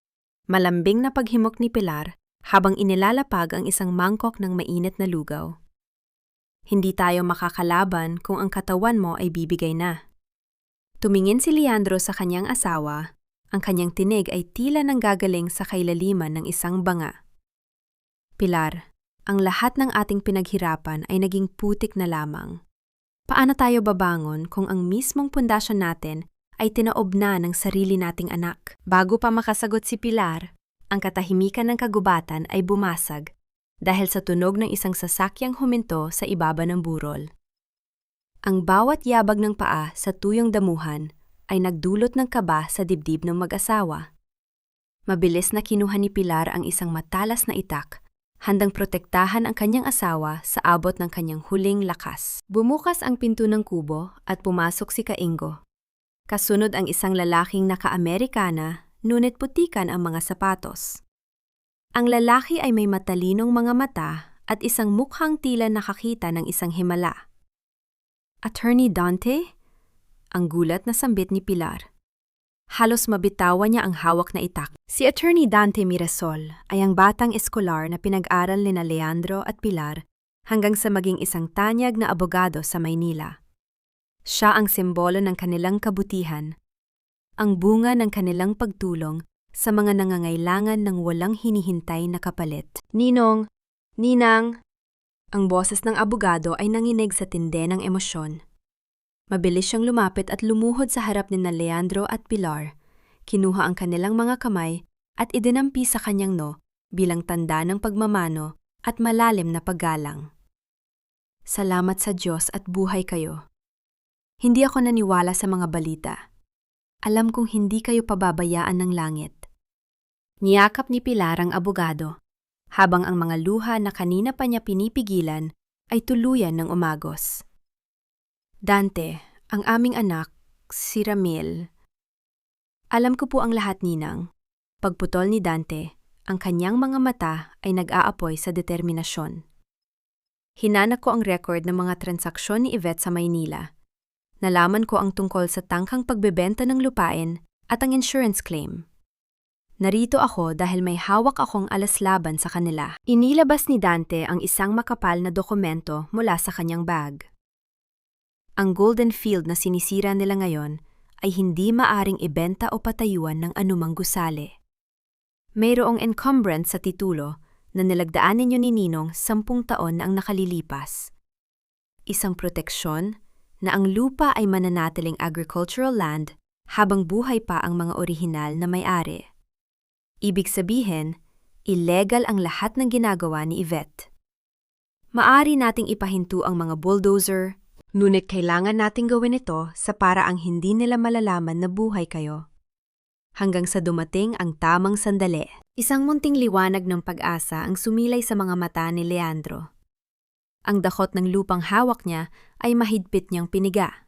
Malambing na paghimok ni Pilar habang inilalapag ang isang mangkok ng mainit na lugaw. Hindi tayo makakalaban kung ang katawan mo ay bibigay na. Tumingin si Leandro sa kanyang asawa, ang kanyang tinig ay tila nanggagaling sa kailaliman ng isang banga. Pilar, ang lahat ng ating pinaghirapan ay naging putik na lamang. Paano tayo babangon kung ang mismong pundasyon natin ay tinaob na ng sarili nating anak? Bago pa makasagot si Pilar, ang katahimikan ng kagubatan ay bumasag dahil sa tunog ng isang sasakyang huminto sa ibaba ng burol. Ang bawat yabag ng paa sa tuyong damuhan ay nagdulot ng kaba sa dibdib ng mag-asawa. Mabilis na kinuha ni Pilar ang isang matalas na itak, handang protektahan ang kanyang asawa sa abot ng kanyang huling lakas. Bumukas ang pinto ng kubo at pumasok si Kaingo. Kasunod ang isang lalaking naka-Amerikana, ngunit putikan ang mga sapatos. Ang lalaki ay may matalinong mga mata at isang mukhang tila nakakita ng isang himala. Attorney Dante? Ang gulat na sambit ni Pilar. Halos mabitawan niya ang hawak na itak. Si Attorney Dante Mirasol ay ang batang eskolar na pinag-aral ni Leandro at Pilar hanggang sa maging isang tanyag na abogado sa Maynila. Siya ang simbolo ng kanilang kabutihan, ang bunga ng kanilang pagtulong sa mga nangangailangan ng walang hinihintay na kapalit. Ninong, Ninang! Ang boses ng abogado ay nanginig sa tindi ng emosyon. Mabilis siyang lumapit at lumuhod sa harap ni Leandro at Pilar. Kinuha ang kanilang mga kamay at idinampi sa kanyang bilang tanda ng pagmamano at malalim na paggalang. Salamat sa Diyos at buhay kayo. Hindi ako naniwala sa mga balita. Alam kong hindi kayo pababayaan ng langit. Niyakap ni Pilar ang abogado, habang ang mga luha na kanina pa niya pinipigilan ay tuluyan ng umagos. Dante, ang aming anak, si Ramil. Alam ko po ang lahat, Ninang. Pagputol ni Dante, ang kanyang mga mata ay nag-aapoy sa determinasyon. Hinanak ko ang record ng mga transaksyon ni Yvette sa Maynila. Nalaman ko ang tungkol sa tangkang pagbebenta ng lupain at ang insurance claim. Narito ako dahil may hawak akong alaslaban sa kanila. Inilabas ni Dante ang isang makapal na dokumento mula sa kanyang bag. Ang golden field na sinisira nila ngayon ay hindi maaring ibenta o patayuan ng anumang gusali. Mayroong encumbrance sa titulo na nilagdaan ninyo ni Ninong 10 taon na ang nakalilipas. Isang proteksyon na ang lupa ay mananatiling agricultural land habang buhay pa ang mga orihinal na may-ari. Ibig sabihin, illegal ang lahat ng ginagawa ni Yvette. Maari nating ipahinto ang mga bulldozer, ngunit kailangan nating gawin ito sa paraang hindi nila malalaman na buhay kayo. Hanggang sa dumating ang tamang sandali. Isang munting liwanag ng pag-asa ang sumilay sa mga mata ni Leandro. Ang dakot ng lupang hawak niya ay mahigpit niyang piniga.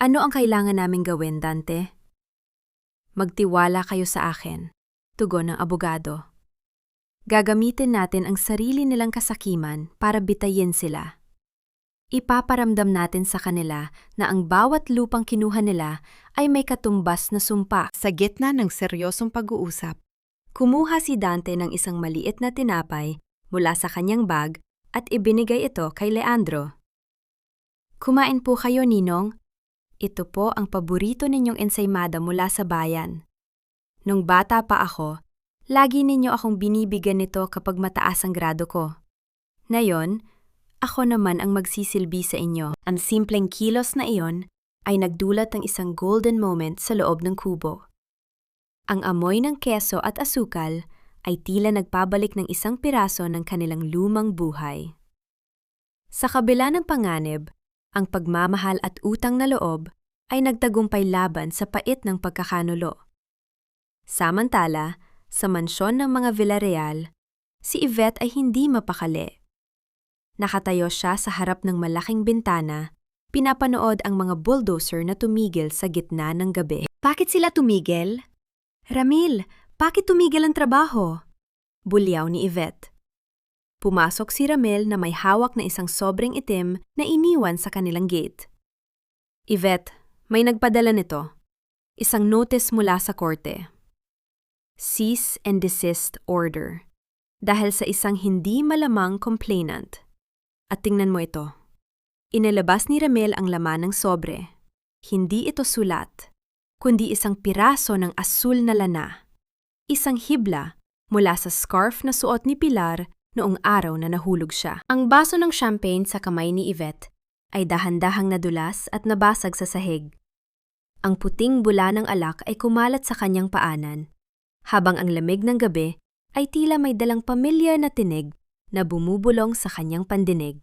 Ano ang kailangan naming gawin, Dante? Magtiwala kayo sa akin, tugon ng abogado. Gagamitin natin ang sarili nilang kasakiman para bitayin sila. Ipaparamdam natin sa kanila na ang bawat lupang kinuha nila ay may katumbas na sumpa. Sa gitna ng seryosong pag-uusap, kumuha si Dante ng isang maliit na tinapay mula sa kanyang bag at ibinigay ito kay Leandro. Kumain po kayo, Ninong. Ito po ang paborito ninyong ensaymada mula sa bayan. Nung bata pa ako, lagi ninyo akong binibigyan nito kapag mataas ang grado ko. Ngayon, ako naman ang magsisilbi sa inyo. Ang simpleng kilos na iyon ay nagdulot ng isang golden moment sa loob ng kubo. Ang amoy ng keso at asukal ay tila nagpabalik ng isang piraso ng kanilang lumang buhay. Sa kabila ng panganib, ang pagmamahal at utang na loob ay nagtagumpay laban sa pait ng pagkakanulo. Samantala, sa mansyon ng mga Villarreal, si Yvette ay hindi mapakali. Nakatayo siya sa harap ng malaking bintana, pinapanood ang mga bulldozer na tumigil sa gitna ng gabi. Bakit sila tumigil? Ramil, bakit tumigil ang trabaho? Bulyaw ni Yvette. Pumasok si Ramil na may hawak na isang sobrang itim na iniwan sa kanilang gate. Yvette, may nagpadala nito. Isang notice mula sa korte. Cease and desist order. Dahil sa isang hindi malamang complainant. At tingnan mo ito. Inilabas ni Ramil ang laman ng sobre. Hindi ito sulat, kundi isang piraso ng asul na lana. Isang hibla mula sa scarf na suot ni Pilar noong araw na nahulog siya. Ang baso ng champagne sa kamay ni Yvette ay dahan-dahang nadulas at nabasag sa sahig. Ang puting bula ng alak ay kumalat sa kanyang paanan, habang ang lamig ng gabi ay tila may dalang pamilyar na tinig na bumubulong sa kanyang pandinig.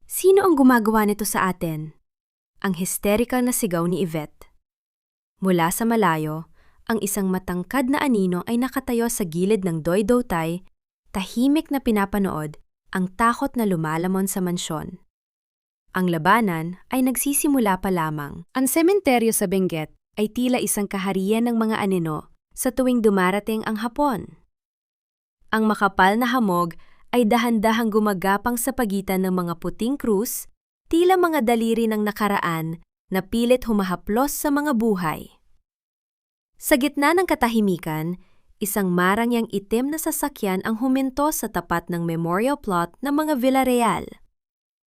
Sino ang gumagawa nito sa atin? Ang hysterical na sigaw ni Yvette. Mula sa malayo, ang isang matangkad na anino ay nakatayo sa gilid ng doy-dotay, tahimik na pinapanood ang takot na lumalamon sa mansyon. Ang labanan ay nagsisimula pa lamang. Ang sementeryo sa Benguet ay tila isang kaharian ng mga anino sa tuwing dumarating ang hapon. Ang makapal na hamog ay dahan-dahang gumagapang sa pagitan ng mga puting krus, tila mga daliri ng nakaraan na pilit humahaplos sa mga buhay. Sa gitna ng katahimikan, isang marangyang itim na sasakyan ang huminto sa tapat ng memorial plot ng mga Villarreal.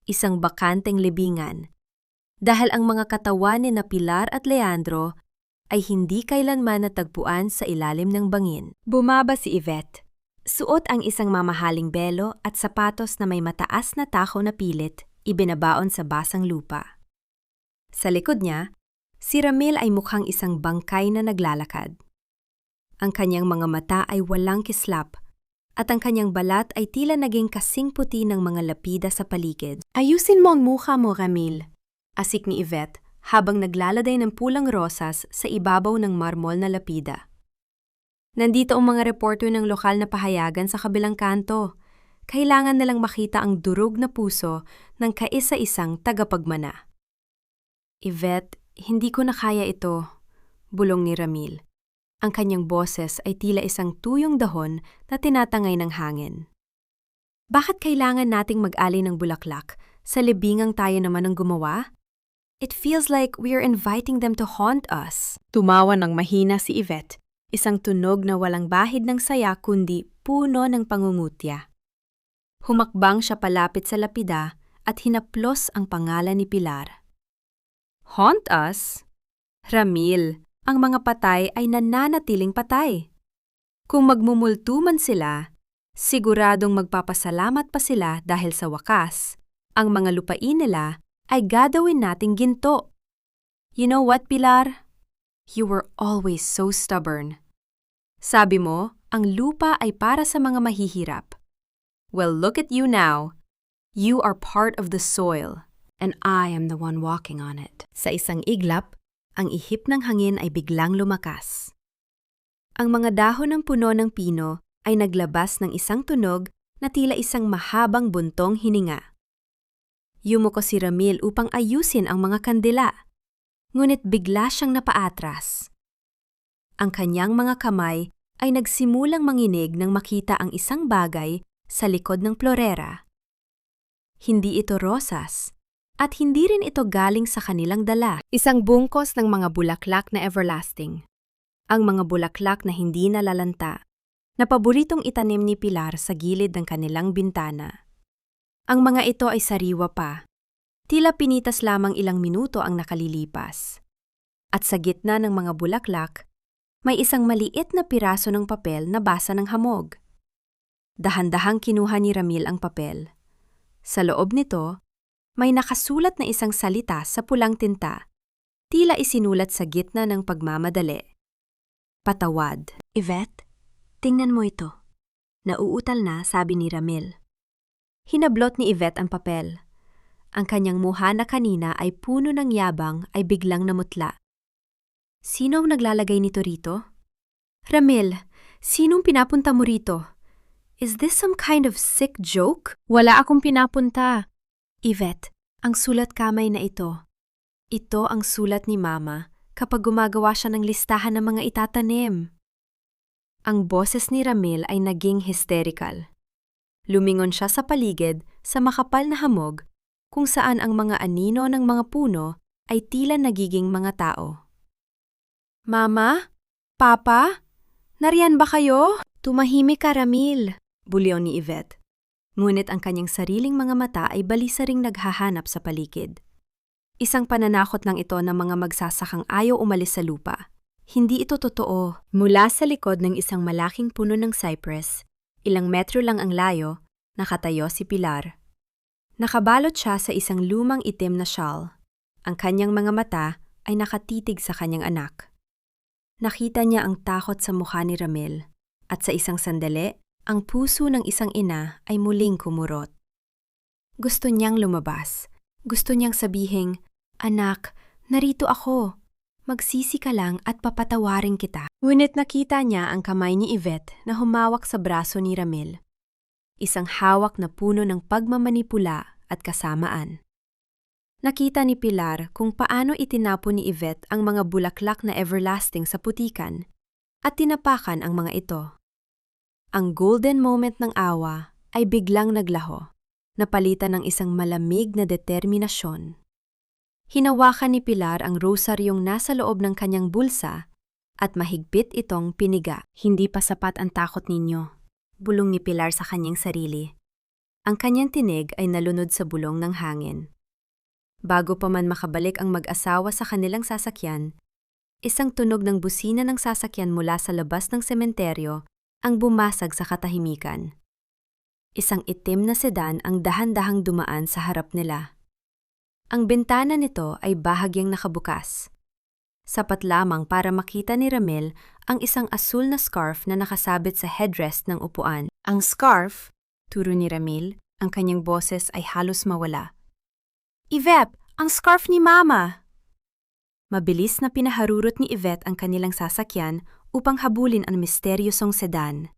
Isang bakanteng libingan. Dahil ang mga katawan ni na Pilar at Leandro ay hindi kailanman natagpuan sa ilalim ng bangin. Bumaba si Yvette. Suot ang isang mamahaling belo at sapatos na may mataas na tako na pilit, ibinabaon sa basang lupa. Sa likod niya, si Ramil ay mukhang isang bangkay na naglalakad. Ang kanyang mga mata ay walang kislap, at ang kanyang balat ay tila naging kasing puti ng mga lapida sa paligid. Ayusin mo ang mukha mo, Ramil, asik ni Yvette habang naglaladay ng pulang rosas sa ibabaw ng marmol na lapida. Nandito ang mga reporter ng lokal na pahayagan sa kabilang kanto. Kailangan nilang makita ang durog na puso ng kaisa-isang tagapagmana. Yvette, hindi ko na kaya ito, bulong ni Ramil. Ang kanyang boses ay tila isang tuyong dahon na tinatangay ng hangin. Bakit kailangan nating mag-ali ng bulaklak sa libingang tayo naman ang gumawa? It feels like we are inviting them to haunt us. Tumawa ng mahina si Yvette. Isang tunog na walang bahid ng saya kundi puno ng pangungutya. Humakbang siya palapit sa lapida at hinaplos ang pangalan ni Pilar. Haunt us? Ramil, ang mga patay ay nananatiling patay. Kung magmumulto man sila, siguradong magpapasalamat pa sila dahil sa wakas, ang mga lupain nila ay gagawin nating ginto. You know what, Pilar? You were always so stubborn. Sabi mo, ang lupa ay para sa mga mahihirap. Well, look at you now. You are part of the soil, and I am the one walking on it. Sa isang iglap, ang ihip ng hangin ay biglang lumakas. Ang mga dahon ng puno ng pino ay naglabas ng isang tunog na tila isang mahabang buntong hininga. Yumuko si Ramil upang ayusin ang mga kandila, ngunit bigla siyang napaatras. Ang kanyang mga kamay ay nagsimulang manginig nang makita ang isang bagay sa likod ng plorera. Hindi ito rosas, at hindi rin ito galing sa kanilang dala. Isang bungkos ng mga bulaklak na everlasting. Ang mga bulaklak na hindi nalalanta, na paboritong itanim ni Pilar sa gilid ng kanilang bintana. Ang mga ito ay sariwa pa. Tila pinitas lamang ilang minuto ang nakalilipas. At sa gitna ng mga bulaklak, may isang maliit na piraso ng papel na basa ng hamog. Dahan-dahang kinuha ni Ramil ang papel. Sa loob nito, may nakasulat na isang salita sa pulang tinta, tila isinulat sa gitna ng pagmamadali. Patawad. Yvette, tingnan mo ito. Nauutal na, sabi ni Ramil. Hinablot ni Yvette ang papel. Ang kanyang mukha na kanina ay puno ng yabang ay biglang namutla. Sino ang naglalagay nito rito? Ramil, sinong pinapunta mo rito? Is this some kind of sick joke? Wala akong pinapunta. Yvette, ang sulat kamay na ito. Ito ang sulat ni Mama kapag gumagawa siya ng listahan ng mga itatanim. Ang boses ni Ramil ay naging hysterical. Lumingon siya sa paligid sa makapal na hamog kung saan ang mga anino ng mga puno ay tila nagiging mga tao. Mama? Papa? Nariyan ba kayo? Tumahimik ka, Ramil, bulyaw ni Yvette. Ngunit ang kanyang sariling mga mata ay balisa ring naghahanap sa paligid. Isang pananakot lang ito ng mga magsasakang ayaw umalis sa lupa. Hindi ito totoo. Mula sa likod ng isang malaking puno ng cypress, ilang metro lang ang layo, nakatayo si Pilar. Nakabalot siya sa isang lumang itim na shawl. Ang kanyang mga mata ay nakatitig sa kanyang anak. Nakita niya ang takot sa mukha ni Ramil, at sa isang sandali, ang puso ng isang ina ay muling kumurot. Gusto niyang lumabas. Gusto niyang sabihing, "Anak, narito ako. Magsisi ka lang at papatawarin kita." Ngunit nakita niya ang kamay ni Yvette na humawak sa braso ni Ramil. Isang hawak na puno ng pagmamanipula at kasamaan. Nakita ni Pilar kung paano itinapon ni Yvette ang mga bulaklak na everlasting sa putikan at tinapakan ang mga ito. Ang golden moment ng awa ay biglang naglaho, napalitan ng isang malamig na determinasyon. Hinawakan ni Pilar ang rosaryong nasa loob ng kanyang bulsa at mahigpit itong piniga. Hindi pa sapat ang takot ninyo, bulong ni Pilar sa kanyang sarili. Ang kanyang tinig ay nalunod sa bulong ng hangin. Bago pa man makabalik ang mag-asawa sa kanilang sasakyan, isang tunog ng busina ng sasakyan mula sa labas ng sementeryo ang bumasag sa katahimikan. Isang itim na sedan ang dahan-dahang dumaan sa harap nila. Ang bintana nito ay bahagyang nakabukas. Sapat lamang para makita ni Ramil ang isang asul na scarf na nakasabit sa headrest ng upuan. Ang scarf, turo ni Ramil, ang kanyang boses ay halos mawala. "Yvette, ang scarf ni Mama!" Mabilis na pinaharurot ni Yvette ang kanilang sasakyan upang habulin ang misteryosong sedan.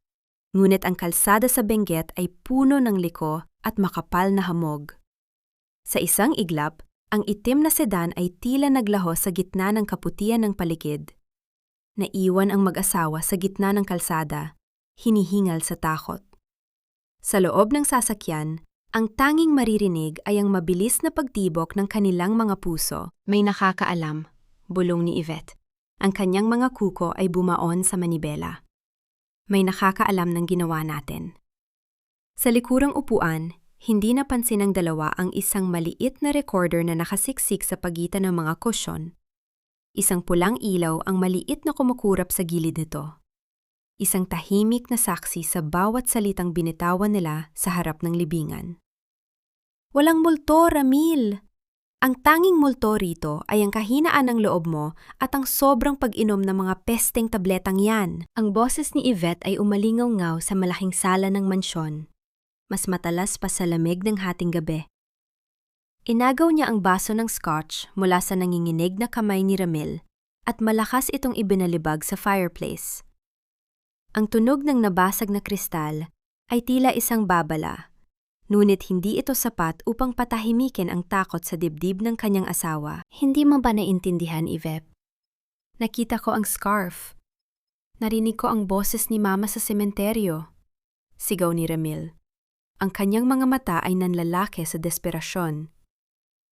Ngunit ang kalsada sa Benguet ay puno ng liko at makapal na hamog. Sa isang iglap, ang itim na sedan ay tila naglaho sa gitna ng kaputian ng paligid. Naiwan ang mag-asawa sa gitna ng kalsada, hinihingal sa takot. Sa loob ng sasakyan, ang tanging maririnig ay ang mabilis na pagtibok ng kanilang mga puso. May nakakaalam, bulong ni Yvette. Ang kanyang mga kuko ay bumaon sa manibela. May nakakaalam ng ginawa natin. Sa likurang upuan, hindi napansin ng dalawa ang isang maliit na recorder na nakasiksik sa pagitan ng mga kusyon. Isang pulang ilaw ang maliit na kumukurap sa gilid nito. Isang tahimik na saksi sa bawat salitang binitawan nila sa harap ng libingan. Walang multo, Ramil! Ang tanging multo rito ay ang kahinaan ng loob mo at ang sobrang pag-inom ng mga pesteng tabletang yan. Ang boses ni Yvette ay umalingaw-ngaw sa malaking sala ng mansyon. Mas matalas pa sa lamig ng hating gabi. Inagaw niya ang baso ng scotch mula sa nanginginig na kamay ni Ramil at malakas itong ibinalibag sa fireplace. Ang tunog ng nabasag na kristal ay tila isang babala, ngunit hindi ito sapat upang patahimikin ang takot sa dibdib ng kanyang asawa. Hindi mo ba naintindihan, Yvette? Nakita ko ang scarf. Narinig ko ang boses ni Mama sa sementeryo. Sigaw ni Ramil. Ang kanyang mga mata ay nanlalaki sa desperasyon.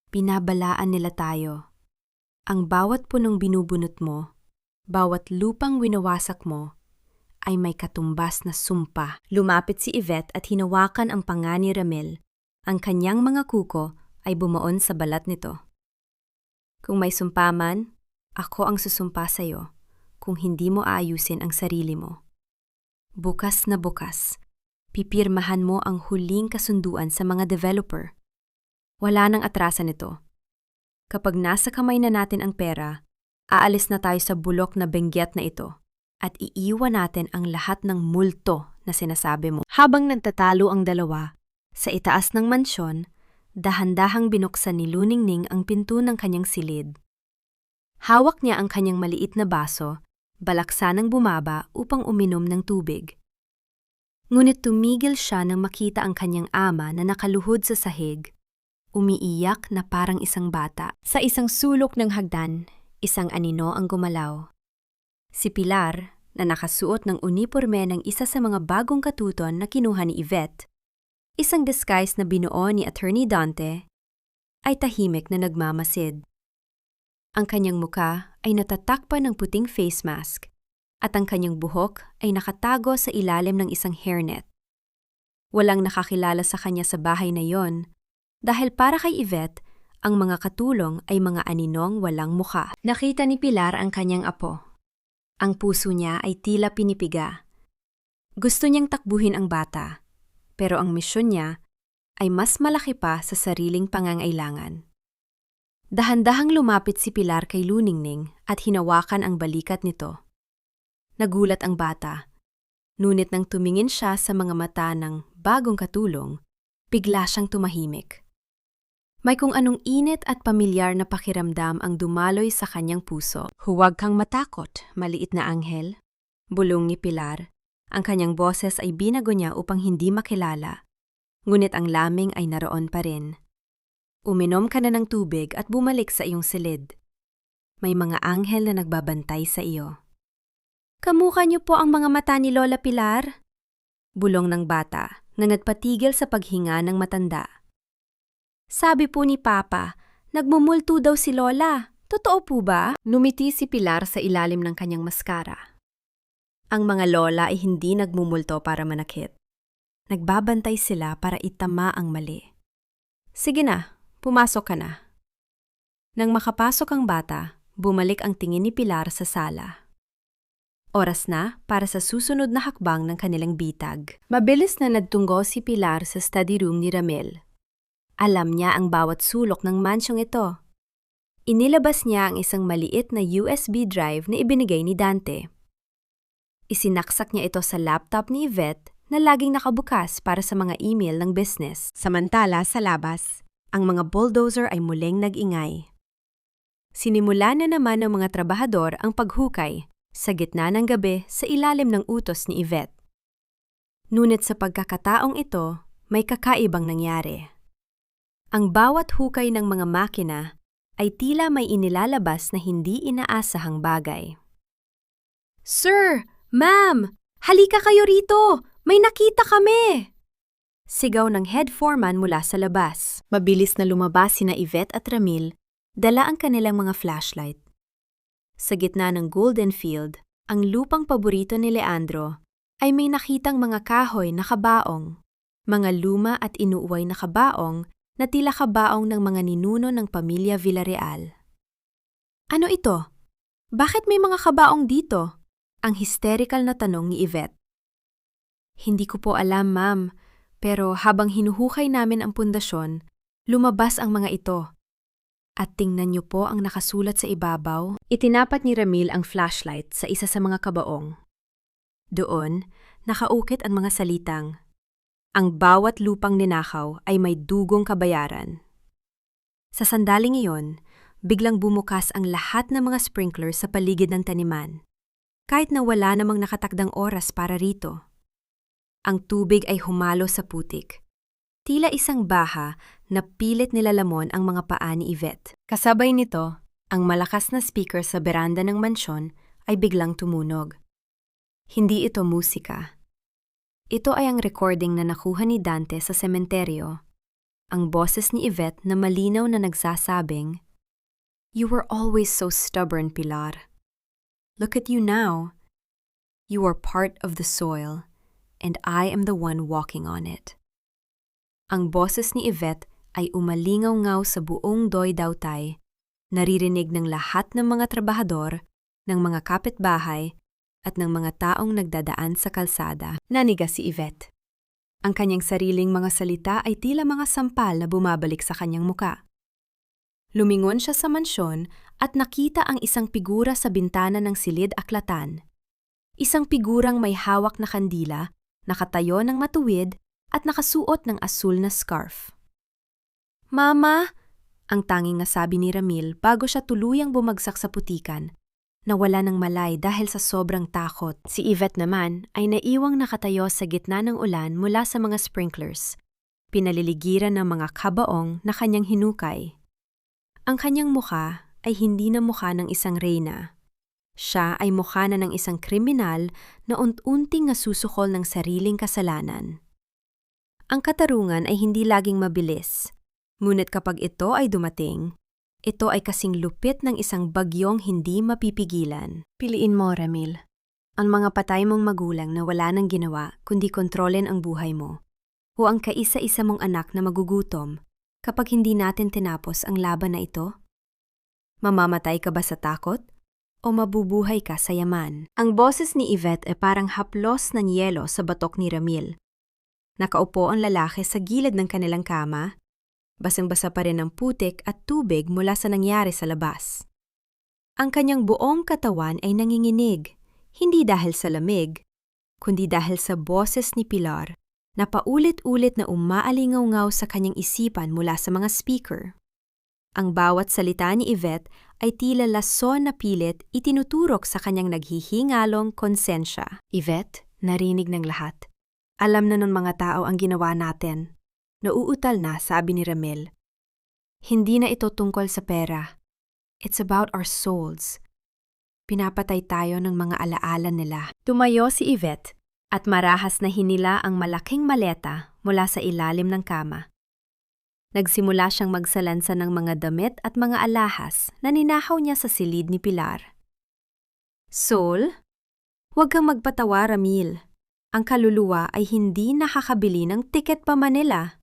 Binabalaan nila tayo. Ang bawat punong binubunot mo, bawat lupang winawasak mo, ay may katumbas na sumpa. Lumapit si Yvette at hinawakan ang panga ni Ramil. Ang kanyang mga kuko ay bumaon sa balat nito. Kung may sumpa man, ako ang susumpa sa'yo kung hindi mo aayusin ang sarili mo. Bukas na bukas, pipirmahan mo ang huling kasunduan sa mga developer. Wala nang atrasan ito. Kapag nasa kamay na natin ang pera, aalis na tayo sa bulok na Benguet na ito. At iiwan natin ang lahat ng multo na sinasabi mo. Habang nagtatalo ang dalawa, sa itaas ng mansyon, dahan-dahang binuksan ni Luningning ang pinto ng kanyang silid. Hawak niya ang kanyang maliit na baso, balaksanang bumaba upang uminom ng tubig. Ngunit tumigil siya nang makita ang kanyang ama na nakaluhod sa sahig, umiiyak na parang isang bata. Sa isang sulok ng hagdan, isang anino ang gumalaw. Si Pilar, na nakasuot ng uniporme ng isa sa mga bagong katuton na kinuha ni Yvette, isang disguise na binuo ni Attorney Dante, ay tahimik na nagmamasid. Ang kanyang muka ay natatakpan ng puting face mask at ang kanyang buhok ay nakatago sa ilalim ng isang hairnet. Walang nakakilala sa kanya sa bahay na yon dahil para kay Yvette, ang mga katulong ay mga aninong walang muka. Nakita ni Pilar ang kanyang apo. Ang puso niya ay tila pinipiga. Gusto niyang takbuhin ang bata, pero ang misyon niya ay mas malaki pa sa sariling pangangailangan. Dahan-dahang lumapit si Pilar kay Luningning at hinawakan ang balikat nito. Nagulat ang bata, ngunit nang tumingin siya sa mga mata ng bagong katulong, bigla siyang tumahimik. May kung anong init at pamilyar na pakiramdam ang dumaloy sa kanyang puso. Huwag kang matakot, maliit na anghel, bulong ni Pilar. Ang kanyang boses ay binago niya upang hindi makilala, ngunit ang laming ay naroon pa rin. Uminom ka na ng tubig at bumalik sa iyong silid. May mga anghel na nagbabantay sa iyo. Kamukha niyo po ang mga mata ni Lola Pilar? Bulong ng bata na nagpatigil sa paghinga ng matanda. Sabi po ni Papa, nagmumulto daw si Lola. Totoo po ba? Numiti si Pilar sa ilalim ng kanyang maskara. Ang mga lola ay hindi nagmumulto para manakit. Nagbabantay sila para itama ang mali. Sige na. Pumasok ka na. Nang makapasok ang bata, bumalik ang tingin ni Pilar sa sala. Oras na para sa susunod na hakbang ng kanilang bitag. Mabilis na nagtungo si Pilar sa study room ni Ramil. Alam niya ang bawat sulok ng mansyong ito. Inilabas niya ang isang maliit na USB drive na ibinigay ni Dante. Isinaksak niya ito sa laptop ni Yvette na laging nakabukas para sa mga email ng business. Samantala sa labas, ang mga bulldozer ay muling nag-ingay. Sinimula na naman ng mga trabahador ang paghukay sa gitna ng gabi sa ilalim ng utos ni Yvette. Ngunit sa pagkakataong ito, may kakaibang nangyari. Ang bawat hukay ng mga makina ay tila may inilalabas na hindi inaasahang bagay. Sir! Ma'am! Halika kayo rito! May nakita kami! Sigaw ng head foreman mula sa labas. Mabilis na lumabas sina Yvette at Ramil, dala ang kanilang mga flashlight. Sa gitna ng golden field, ang lupang paborito ni Leandro, ay may nakitang mga kahoy na kabaong, mga luma at inuuway na kabaong na tila kabaong ng mga ninuno ng pamilya Villarreal. Ano ito? Bakit may mga kabaong dito? Ang hysterical na tanong ni Yvette. Hindi ko po alam, ma'am. Pero habang hinuhukay namin ang pundasyon, lumabas ang mga ito. At tingnan niyo po ang nakasulat sa ibabaw. Itinapat ni Ramil ang flashlight sa isa sa mga kabaong. Doon, nakaukit ang mga salitang, ang bawat lupang ninakaw ay may dugong kabayaran. Sa sandaling iyon, biglang bumukas ang lahat ng mga sprinklers sa paligid ng taniman, kahit na wala namang nakatakdang oras para rito. Ang tubig ay humalo sa putik. Tila isang baha na pilit nilalamon ang mga paa ni Yvette. Kasabay nito, ang malakas na speaker sa beranda ng mansyon ay biglang tumunog. Hindi ito musika. Ito ay ang recording na nakuha ni Dante sa sementeryo. Ang boses ni Yvette na malinaw na nagsasabing, "You were always so stubborn, Pilar. Look at you now. You are part of the soil, and I am the one walking on it." Ang boses ni Yvette ay umalingaw-ngaw sa buong Doy-Dautay, naririnig ng lahat ng mga trabahador, ng mga kapitbahay, at ng mga taong nagdadaan sa kalsada. Naniga si Yvette. Ang kanyang sariling mga salita ay tila mga sampal na bumabalik sa kanyang muka. Lumingon siya sa mansyon at nakita ang isang figura sa bintana ng silid-aklatan. Isang figurang may hawak na kandila, nakatayo ng matuwid at nakasuot ng asul na scarf. "Mama!" ang tanging nasabi ni Ramil bago siya tuluyang bumagsak sa putikan. Nawala ng malay dahil sa sobrang takot. Si Yvette naman ay naiwang nakatayo sa gitna ng ulan mula sa mga sprinklers, pinaliligiran ng mga kabaong na kanyang hinukay. Ang kanyang mukha ay hindi na mukha ng isang reyna. Siya ay mukha na ng isang kriminal na unti-unting nasusukol ng sariling kasalanan. Ang katarungan ay hindi laging mabilis. Ngunit kapag ito ay dumating, ito ay kasing lupit ng isang bagyong hindi mapipigilan. Piliin mo, Ramil. Ang mga patay mong magulang na wala nang ginawa kundi kontrolin ang buhay mo. O ang kaisa-isa mong anak na magugutom kapag hindi natin tinapos ang laban na ito? Mamamatay ka ba sa takot? O mabubuhay ka sa yaman? Ang boses ni Yvette ay parang haplos ng yelo sa batok ni Ramil. Nakaupo ang lalaki sa gilid ng kanilang kama. Basang-basa pa rin ang putik at tubig mula sa nangyari sa labas. Ang kanyang buong katawan ay nanginginig, hindi dahil sa lamig, kundi dahil sa boses ni Pilar na paulit-ulit na umaalingaw-ngaw sa kanyang isipan mula sa mga speaker. Ang bawat salita ni Yvette ay tila lason na pilit itinuturok sa kanyang naghihingalong konsensya. Yvette, narinig ng lahat. Alam na ng mga tao ang ginawa natin. Nauutal na, sabi ni Ramil. Hindi na ito tungkol sa pera. It's about our souls. Pinapatay tayo ng mga alaala nila. Tumayo si Yvette at marahas na hinila ang malaking maleta mula sa ilalim ng kama. Nagsimula siyang magsalansa ng mga damit at mga alahas na ninahaw niya sa silid ni Pilar. Soul? Huwag kang magpatawa, Ramil. Ang kaluluwa ay hindi nakakabili ng tiket pa Manila.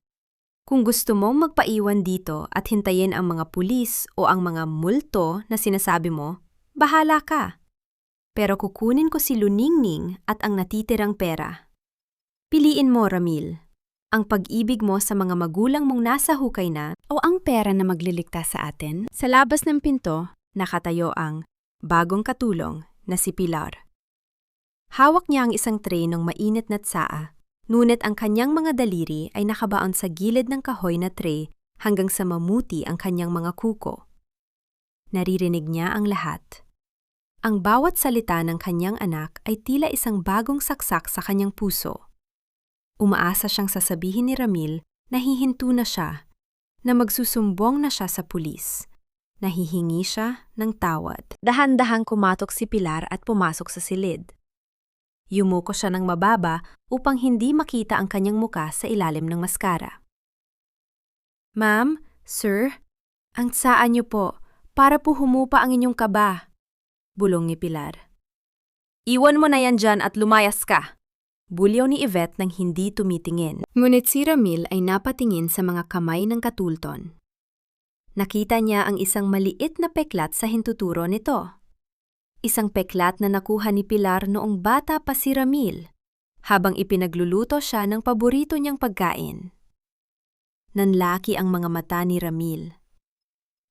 Kung gusto mong magpaiwan dito at hintayin ang mga pulis o ang mga multo na sinasabi mo, bahala ka. Pero kukunin ko si Luningning at ang natitirang pera. Piliin mo, Ramil. Ang pag-ibig mo sa mga magulang mong nasa hukay na o ang pera na magliligtas sa atin? Sa labas ng pinto, nakatayo ang bagong katulong na si Pilar. Hawak niya ang isang tray ng mainit na tsaa, ngunit ang kanyang mga daliri ay nakabaon sa gilid ng kahoy na tray hanggang sa mamuti ang kanyang mga kuko. Naririnig niya ang lahat. Ang bawat salita ng kanyang anak ay tila isang bagong saksak sa kanyang puso. Umaasa siyang sasabihin ni Ramil na hihinto na siya, na magsusumbong na siya sa pulis. Nahihingi siya ng tawad. Dahan-dahang kumatok si Pilar at pumasok sa silid. Yumuko siya ng mababa upang hindi makita ang kanyang muka sa ilalim ng maskara. Ma'am, sir, ang tsaan niyo po, para po humupa ang inyong kaba, bulong ni Pilar. Iwan mo na yan dyan at lumayas ka, bulyaw ni Yvette nang hindi tumitingin. Ngunit si Ramil ay napatingin sa mga kamay ng katulton. Nakita niya ang isang maliit na peklat sa hintuturo nito. Isang peklat na nakuha ni Pilar noong bata pa si Ramil, habang ipinagluluto siya ng paborito niyang pagkain. Nanlaki ang mga mata ni Ramil.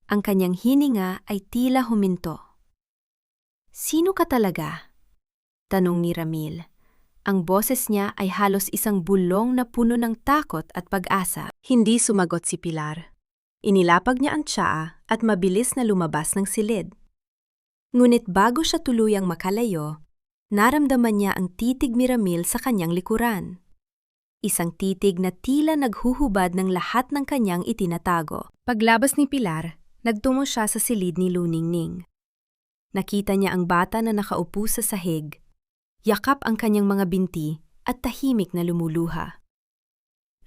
Ang kanyang hininga ay tila huminto. Sino ka talaga? Tanong ni Ramil. Ang boses niya ay halos isang bulong na puno ng takot at pag-asa. Hindi sumagot si Pilar. Inilapag niya ang tsaa at mabilis na lumabas ng silid. Ngunit bago siya tuluyang makalayo, naramdaman niya ang titig ni Ramil sa kanyang likuran. Isang titig na tila naghuhubad ng lahat ng kanyang itinatago. Paglabas ni Pilar, nagtungo siya sa silid ni Luningning. Nakita niya ang bata na nakaupo sa sahig, yakap ang kanyang mga binti at tahimik na lumuluha.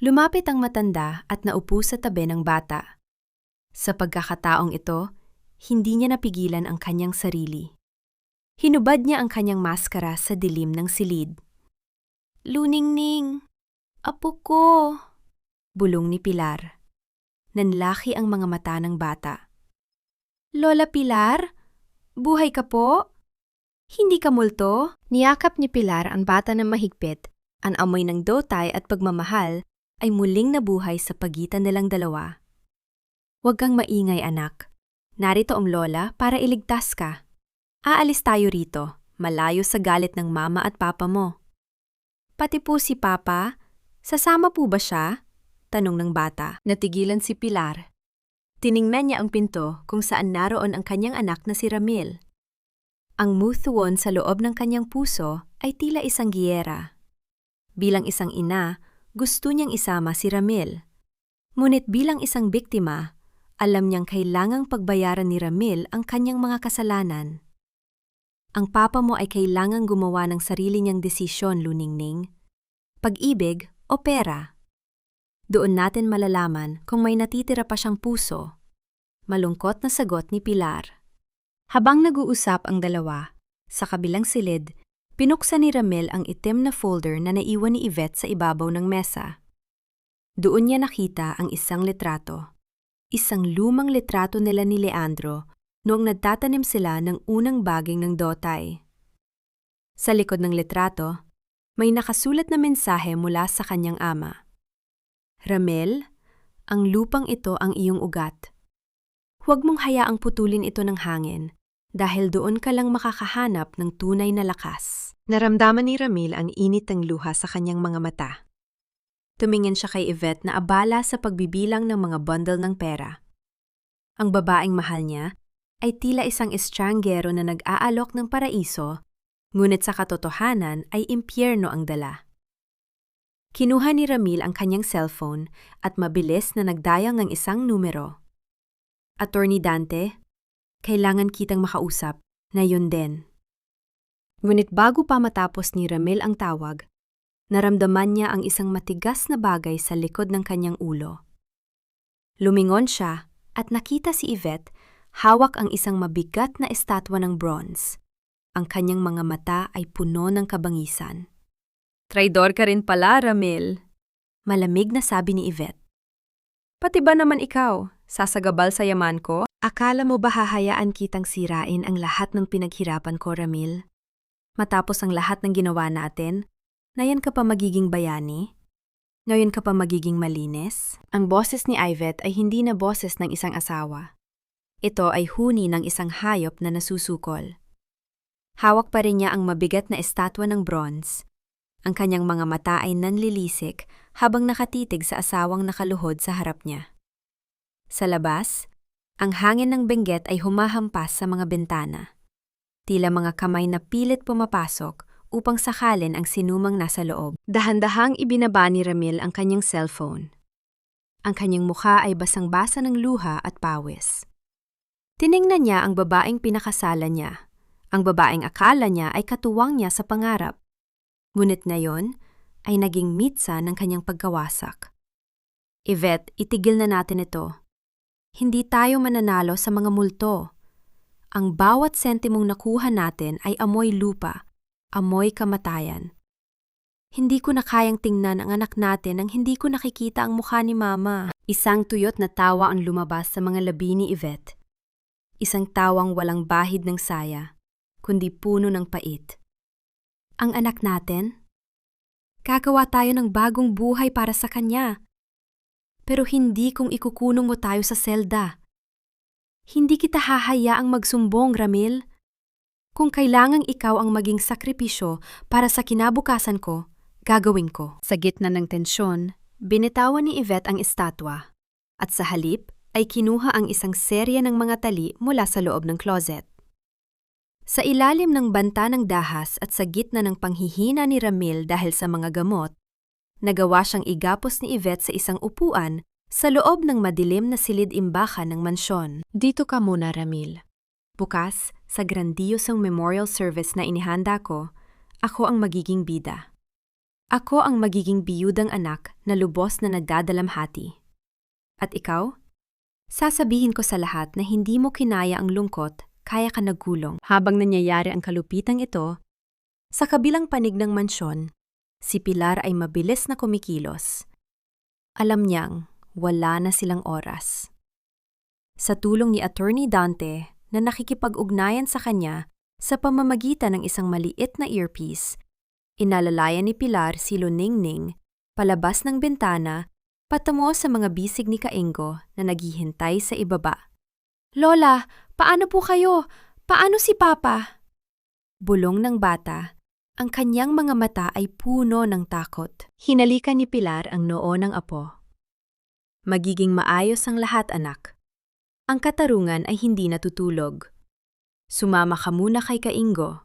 Lumapit ang matanda at naupo sa tabi ng bata. Sa pagkakataong ito, hindi niya napigilan ang kanyang sarili. Hinubad niya ang kanyang maskara sa dilim ng silid. Luningning, apo ko, bulong ni Pilar. Nanlaki ang mga mata ng bata. Lola Pilar, buhay ka po? Hindi ka multo? Niyakap ni Pilar ang bata ng mahigpit. Ang amoy ng dotay at pagmamahal ay muling nabuhay sa pagitan nilang dalawa. Huwag kang maingay, anak. Narito ang lola para iligtas ka. Aalis tayo rito, malayo sa galit ng mama at papa mo. Pati po si papa, sasama po ba siya? Tanong ng bata. Natigilan si Pilar. Tiningnan niya ang pinto kung saan naroon ang kanyang anak na si Ramil. Ang muthuon sa loob ng kanyang puso ay tila isang giyera. Bilang isang ina, gusto niyang isama si Ramil. Ngunit bilang isang biktima, alam niyang kailangang pagbayaran ni Ramil ang kanyang mga kasalanan. Ang papa mo ay kailangang gumawa ng sarili niyang desisyon, Luningning. Pag-ibig o pera. Doon natin malalaman kung may natitira pa siyang puso. Malungkot na sagot ni Pilar. Habang nag-uusap ang dalawa, sa kabilang silid, pinuksan ni Ramil ang itim na folder na naiwan ni Yvette sa ibabaw ng mesa. Doon niya nakita ang isang litrato. Isang lumang litrato nila ni Leandro noong nagtatanim sila ng unang baging ng dotay. Sa likod ng litrato, may nakasulat na mensahe mula sa kanyang ama. Ramil, ang lupang ito ang iyong ugat. Huwag mong hayaang putulin ito ng hangin dahil doon ka lang makakahanap ng tunay na lakas. Naramdaman ni Ramil ang init ng luha sa kanyang mga mata. Tumingin siya kay Yvette na abala sa pagbibilang ng mga bundle ng pera. Ang babaeng mahal niya ay tila isang estranggero na nag-aalok ng paraiso, ngunit sa katotohanan ay impyerno ang dala. Kinuha ni Ramil ang kanyang cellphone at mabilis na nagdayang ng isang numero. Attorney Dante, kailangan kitang makausap na yun din. Ngunit bago pa matapos ni Ramil ang tawag, naramdaman niya ang isang matigas na bagay sa likod ng kanyang ulo. Lumingon siya at nakita si Yvette hawak ang isang mabigat na estatwa ng bronze. Ang kanyang mga mata ay puno ng kabangisan. Traidor ka rin pala, Ramil. Malamig na sabi ni Yvette. Pati ba naman ikaw, sasagabal sa yaman ko? Akala mo ba hahayaan kitang sirain ang lahat ng pinaghirapan ko, Ramil? Matapos ang lahat ng ginawa natin, ngayon ka pa magiging bayani? Ngayon ka pa magiging malinis? Ang boses ni Yvette ay hindi na boses ng isang asawa. Ito ay huni ng isang hayop na nasusukol. Hawak pa rin niya ang mabigat na estatwa ng bronze. Ang kanyang mga mata ay nanlilisik habang nakatitig sa asawang nakaluhod sa harap niya. Sa labas, ang hangin ng benggit ay humahampas sa mga bintana. Tila mga kamay na pilit pumapasok upang sakalin ang sinumang nasa loob. Dahan-dahang ibinaba ni Ramil ang kanyang cellphone. Ang kanyang mukha ay basang-basa ng luha at pawis. Tiningnan niya ang babaeng pinakasala niya. Ang babaeng akala niya ay katuwang niya sa pangarap. Ngunit ngayon ay naging mitsa ng kanyang pagkawasak. Yvette, itigil na natin ito. Hindi tayo mananalo sa mga multo. Ang bawat sentimong nakuha natin ay amoy lupa, amoy kamatayan. Hindi ko na kayang tingnan ang anak natin nang hindi ko nakikita ang mukha ni Mama. Isang tuyot na tawa ang lumabas sa mga labi ni Yvette. Isang tawang walang bahid ng saya, kundi puno ng pait. Ang anak natin? Gagawa tayo ng bagong buhay para sa kanya. Pero hindi kung ikukulong mo tayo sa selda. Hindi kita hahayaang magsumbong, Ramil. Kung kailangang ikaw ang maging sakripisyo para sa kinabukasan ko, gagawin ko. Sa gitna ng tensyon, binitawan ni Yvette ang estatwa. At sa halip ay kinuha ang isang serye ng mga tali mula sa loob ng closet. Sa ilalim ng banta ng dahas at sa gitna ng panghihina ni Ramil dahil sa mga gamot, nagawa siyang igapos ni Yvette sa isang upuan sa loob ng madilim na silid-imbakan ng mansyon. Dito ka muna, Ramil. Bukas, sa grandiyosong memorial service na inihanda ko, ako ang magiging bida. Ako ang magiging biyudang anak na lubos na nagdadalamhati. At ikaw? Sasabihin ko sa lahat na hindi mo kinaya ang lungkot, kaya ka nagkulong. Habang nangyayari ang kalupitang ito, sa kabilang panig ng mansyon, si Pilar ay mabilis na kumikilos. Alam niyang wala na silang oras. Sa tulong ni Attorney Dante na nakikipag-ugnayan sa kanya sa pamamagitan ng isang maliit na earpiece, inalalayan ni Pilar si Luningning palabas ng bintana patungo sa mga bisig ni Kaingo na naghihintay sa ibaba. Lola, paano po kayo? Paano si Papa? Bulong ng bata, ang kanyang mga mata ay puno ng takot. Hinalikan ni Pilar ang noo ng apo. Magiging maayos ang lahat, anak. Ang katarungan ay hindi natutulog. Sumama ka muna kay Kaingo.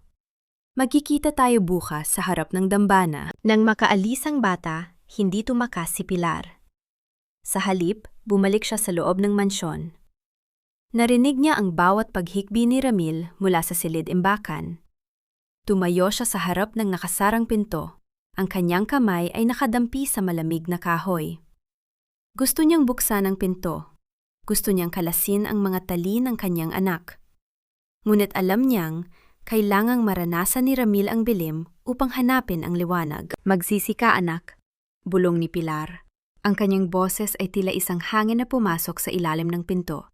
Magkikita tayo bukas sa harap ng dambana. Nang makaalis ang bata, hindi tumakas si Pilar. Sa halip, bumalik siya sa loob ng mansyon. Narinig niya ang bawat paghikbi ni Ramil mula sa silid-imbakan. Tumayo siya sa harap ng nakasarang pinto. Ang kanyang kamay ay nakadampi sa malamig na kahoy. Gusto niyang buksan ang pinto. Gusto niyang kalasin ang mga tali ng kanyang anak. Ngunit alam niyang kailangang maranasan ni Ramil ang bilim upang hanapin ang liwanag. Magsisi ka, anak, bulong ni Pilar. Ang kanyang boses ay tila isang hangin na pumasok sa ilalim ng pinto.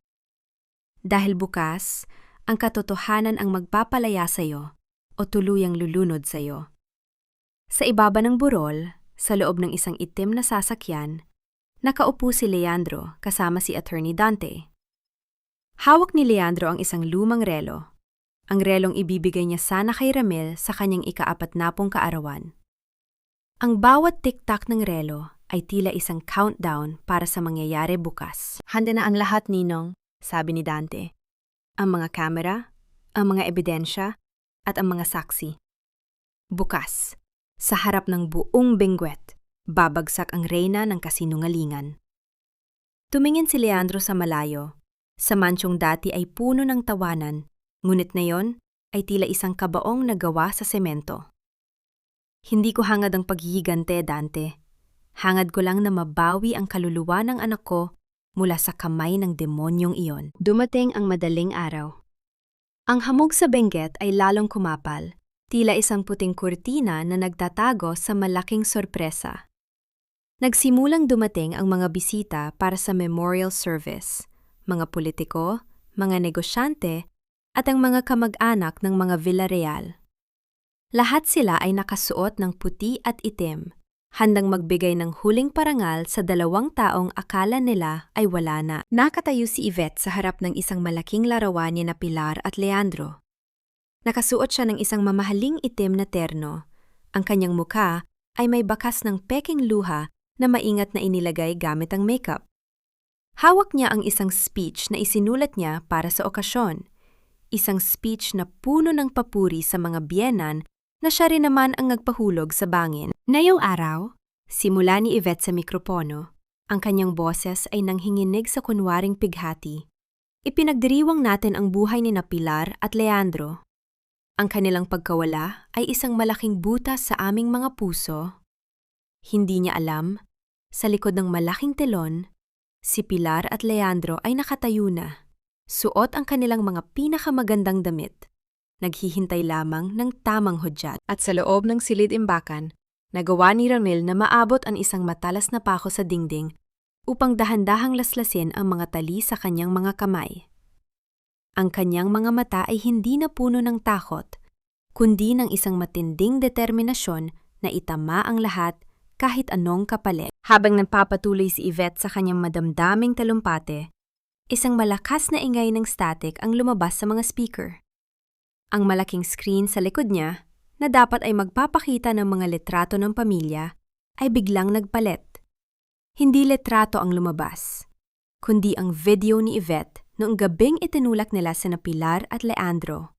Dahil bukas, ang katotohanan ang magpapalaya sa iyo o tuluyang lulunod sa iyo. Sa ibaba ng burol, sa loob ng isang itim na sasakyan, nakaupo si Leandro kasama si Attorney Dante. Hawak ni Leandro ang isang lumang relo. Ang relong ibibigay niya sana kay Ramil sa kanyang ika-40 kaarawan. Ang bawat tik-tak ng relo ay tila isang countdown para sa mangyayari bukas. Handa na ang lahat, Ninong, sabi ni Dante. Ang mga kamera, ang mga ebidensya, at ang mga saksi. Bukas, sa harap ng buong bengwet, babagsak ang reyna ng kasinungalingan. Tumingin si Leandro sa malayo. Sa mansyong dati ay puno ng tawanan, ngunit ngayon ay tila isang kabaong na gawa sa semento. Hindi ko hangad ang paghihigante, Dante. Hangad ko lang na mabawi ang kaluluwa ng anak ko mula sa kamay ng demonyong iyon. Dumating ang madaling araw. Ang hamog sa benggit ay lalong kumapal, tila isang puting kurtina na nagtatago sa malaking sorpresa. Nagsimulang dumating ang mga bisita para sa memorial service, mga politiko, mga negosyante, at ang mga kamag-anak ng mga Villarreal. Lahat sila ay nakasuot ng puti at itim, handang magbigay ng huling parangal sa 2 taong akala nila ay wala na. Nakatayo si Yvette sa harap ng isang malaking larawan ni na Pilar at Leandro. Nakasuot siya ng isang mamahaling itim na terno. Ang kanyang mukha ay may bakas ng peking luha na maingat na inilagay gamit ang makeup. Hawak niya ang isang speech na isinulat niya para sa okasyon. Isang speech na puno ng papuri sa mga biyenan na siya rin naman ang nagpahulog sa bangin. Ngayong araw, simula ni Yvette sa mikropono, ang kanyang boses ay nanghinginig sa kunwaring pighati. Ipinagdiriwang natin ang buhay ni na Pilar at Leandro. Ang kanilang pagkawala ay isang malaking butas sa aming mga puso. Hindi niya alam, sa likod ng malaking telon, si Pilar at Leandro ay nakatayo na. Suot ang kanilang mga pinakamagandang damit. Naghihintay lamang ng tamang hudyat. At sa loob ng silid-imbakan, nagawa ni Ramil na maabot ang isang matalas na pako sa dingding upang dahan-dahang laslasin ang mga tali sa kanyang mga kamay. Ang kanyang mga mata ay hindi na puno ng takot, kundi ng isang matinding determinasyon na itama ang lahat kahit anong kapalit. Habang nagpapatuloy si Yvette sa kanyang madamdaming talumpate, isang malakas na ingay ng static ang lumabas sa mga speaker. Ang malaking screen sa likod niya, na dapat ay magpapakita ng mga litrato ng pamilya, ay biglang nagpalit. Hindi litrato ang lumabas, kundi ang video ni Yvette noong gabing itinulak nila sina Pilar at Leandro.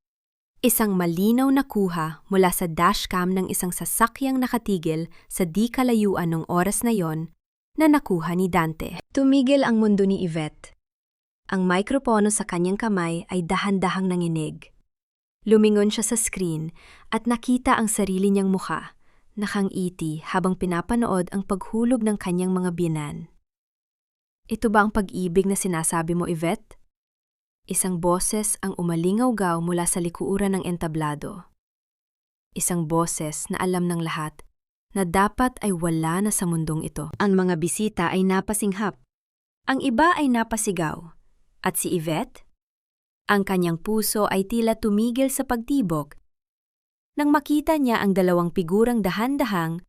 Isang malinaw na kuha mula sa dashcam ng isang sasakyang nakatigil sa di kalayuan ng oras na yon na nakuha ni Dante. Tumigil ang mundo ni Yvette. Ang mikropono sa kanyang kamay ay dahan-dahang nanginig. Lumingon siya sa screen at nakita ang sarili niyang mukha, nakangiti habang pinapanood ang paghulog ng kanyang mga biyenan. Ito ba ang pag-ibig na sinasabi mo, Yvette? Isang boses ang umalingaw-gaw mula sa likuran ng entablado. Isang boses na alam ng lahat na dapat ay wala na sa mundong ito. Ang mga bisita ay napasinghap. Ang iba ay napasigaw. At si Yvette? Ang kanyang puso ay tila tumigil sa pagtibok nang makita niya ang 2 figurang dahan-dahang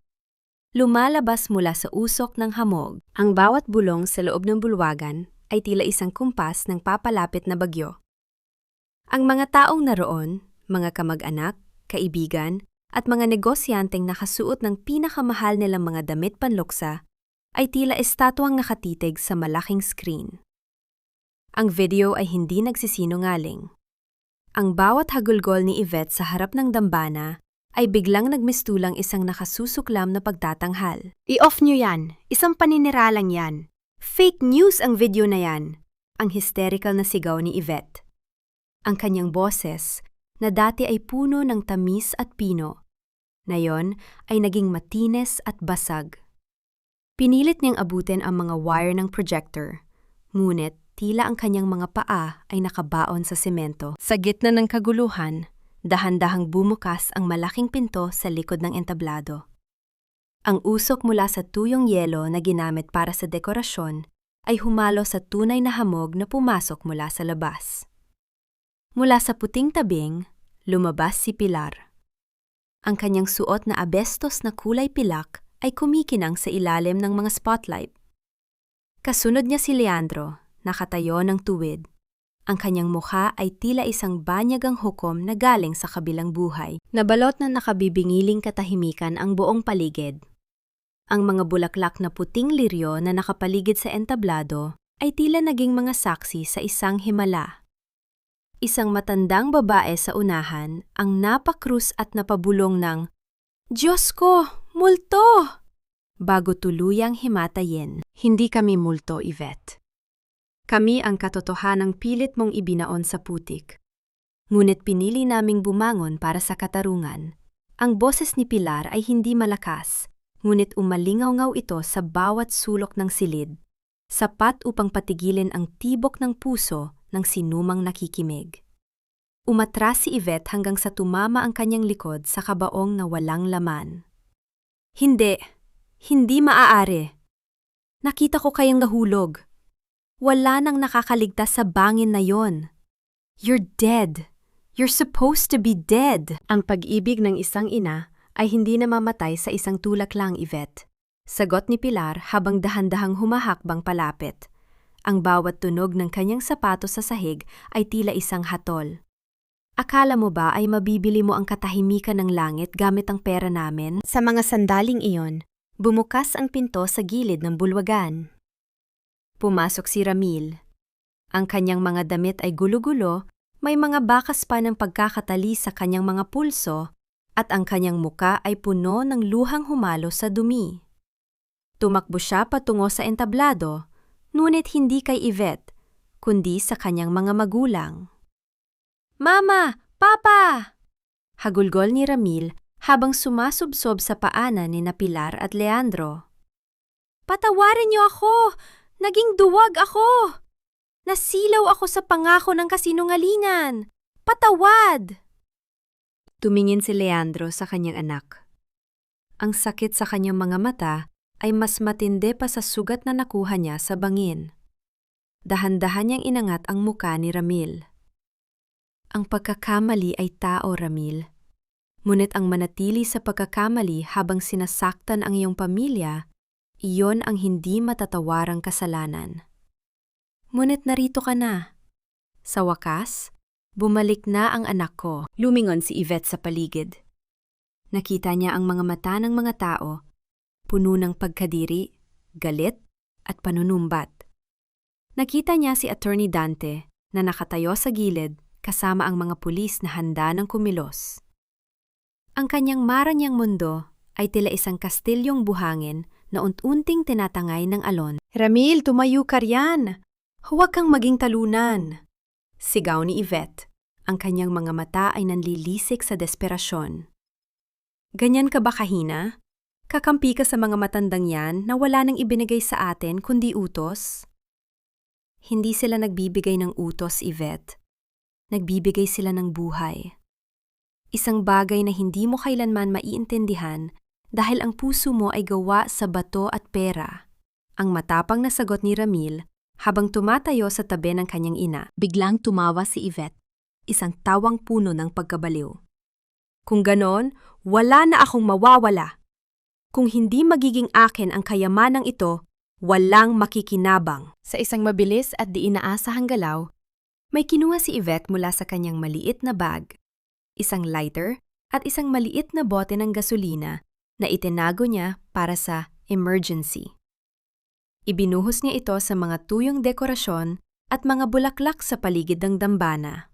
lumalabas mula sa usok ng hamog. Ang bawat bulong sa loob ng bulwagan ay tila isang kumpas ng papalapit na bagyo. Ang mga taong naroon, mga kamag-anak, kaibigan, at mga negosyanteng nakasuot ng pinakamahal nilang mga damit panluksa ay tila estatwang nakatitig sa malaking screen. Ang video ay hindi nagsisinungaling. Ang bawat hagulgol ni Yvette sa harap ng dambana ay biglang nagmistulang isang nakasusuklam na pagtatanghal. I-off niyo yan! Isang paniniralang yan! Fake news ang video na yan! Ang hysterical na sigaw ni Yvette. Ang kanyang boses, na dati ay puno ng tamis at pino, na yon ay naging matines at basag. Pinilit niyang abutin ang mga wire ng projector, ngunit tila ang kanyang mga paa ay nakabaon sa semento. Sa gitna ng kaguluhan, dahan-dahang bumukas ang malaking pinto sa likod ng entablado. Ang usok mula sa tuyong yelo na ginamit para sa dekorasyon ay humalo sa tunay na hamog na pumasok mula sa labas. Mula sa puting tabing, lumabas si Pilar. Ang kanyang suot na abestos na kulay pilak ay kumikinang sa ilalim ng mga spotlight. Kasunod niya si Leandro, nakatayo ng tuwid. Ang kanyang mukha ay tila isang banyagang hukom na galing sa kabilang buhay. Nabalot na nakabibingiling katahimikan ang buong paligid. Ang mga bulaklak na puting liryo na nakapaligid sa entablado ay tila naging mga saksi sa isang himala. Isang matandang babae sa unahan ang napakrus at napabulong ng, "Diyos ko! Multo!" bago tuluyang himatayin. Hindi kami multo, Yvette. Kami ang katotohanang pilit mong ibinaon sa putik. Ngunit pinili naming bumangon para sa katarungan. Ang boses ni Pilar ay hindi malakas, ngunit umalingaw-ngaw ito sa bawat sulok ng silid, sapat upang patigilin ang tibok ng puso ng sinumang nakikimig. Umatras si Yvette hanggang sa tumama ang kanyang likod sa kabaong na walang laman. Hindi maaari. Nakita ko kayang nahulog. Wala nang nakakaligtas sa bangin na yon. You're dead. You're supposed to be dead. Ang pag-ibig ng isang ina ay hindi namamatay sa isang tulak lang, Yvette. Sagot ni Pilar habang dahan-dahang humahakbang palapit. Ang bawat tunog ng kanyang sapatos sa sahig ay tila isang hatol. Akala mo ba ay mabibili mo ang katahimikan ng langit gamit ang pera namin? Sa mga sandaling iyon, bumukas ang pinto sa gilid ng bulwagan. Pumasok si Ramil. Ang kanyang mga damit ay gulo-gulo, may mga bakas pa ng pagkakatali sa kanyang mga pulso, at ang kanyang muka ay puno ng luhang humalo sa dumi. Tumakbo siya patungo sa entablado, ngunit hindi kay Yvette, kundi sa kanyang mga magulang. "Mama! Papa!" hagulgol ni Ramil habang sumasubsob sa paanan ni Pilar at Leandro. "Patawarin niyo ako! Naging duwag ako! Nasilaw ako sa pangako ng kasinungalingan! Patawad!" Tumingin si Leandro sa kanyang anak. Ang sakit sa kanyang mga mata ay mas matindi pa sa sugat na nakuha niya sa bangin. Dahan-dahan niyang inangat ang muka ni Ramil. Ang pagkakamali ay tao, Ramil. Ngunit ang manatili sa pagkakamali habang sinasaktan ang iyong pamilya, iyon ang hindi matatawarang kasalanan. Ngunit narito ka na. Sa wakas, bumalik na ang anak ko. Lumingon si Yvette sa paligid. Nakita niya ang mga mata ng mga tao, puno ng pagkadiri, galit, at panunumbat. Nakita niya si Attorney Dante na nakatayo sa gilid kasama ang mga pulis na handa ng kumilos. Ang kanyang maranyang mundo ay tila isang kastilyong buhangin na unti-unting tinatangay ng alon. "Ramil, tumayo ka riyan! Huwag kang maging talunan!" Sigaw ni Yvette. Ang kanyang mga mata ay nanlilisik sa desperasyon. "Ganyan ka ba kahina? Kakampi ka sa mga matandang yan na wala nang ibinigay sa atin kundi utos?" Hindi sila nagbibigay ng utos, Yvette. Nagbibigay sila ng buhay. Isang bagay na hindi mo kailanman maiintindihan dahil ang puso mo ay gawa sa bato at pera. Ang matapang na sagot ni Ramil habang tumatayo sa tabi ng kanyang ina. Biglang tumawa si Yvette, isang tawang puno ng pagkabaliw. "Kung ganon, wala na akong mawawala. Kung hindi magiging akin ang kayamanang ito, walang makikinabang." Sa isang mabilis at di inaasahang galaw, may kinuha si Yvette mula sa kanyang maliit na bag, isang lighter at isang maliit na bote ng gasolina na itinago niya para sa emergency. Ibinuhos niya ito sa mga tuyong dekorasyon at mga bulaklak sa paligid ng dambana.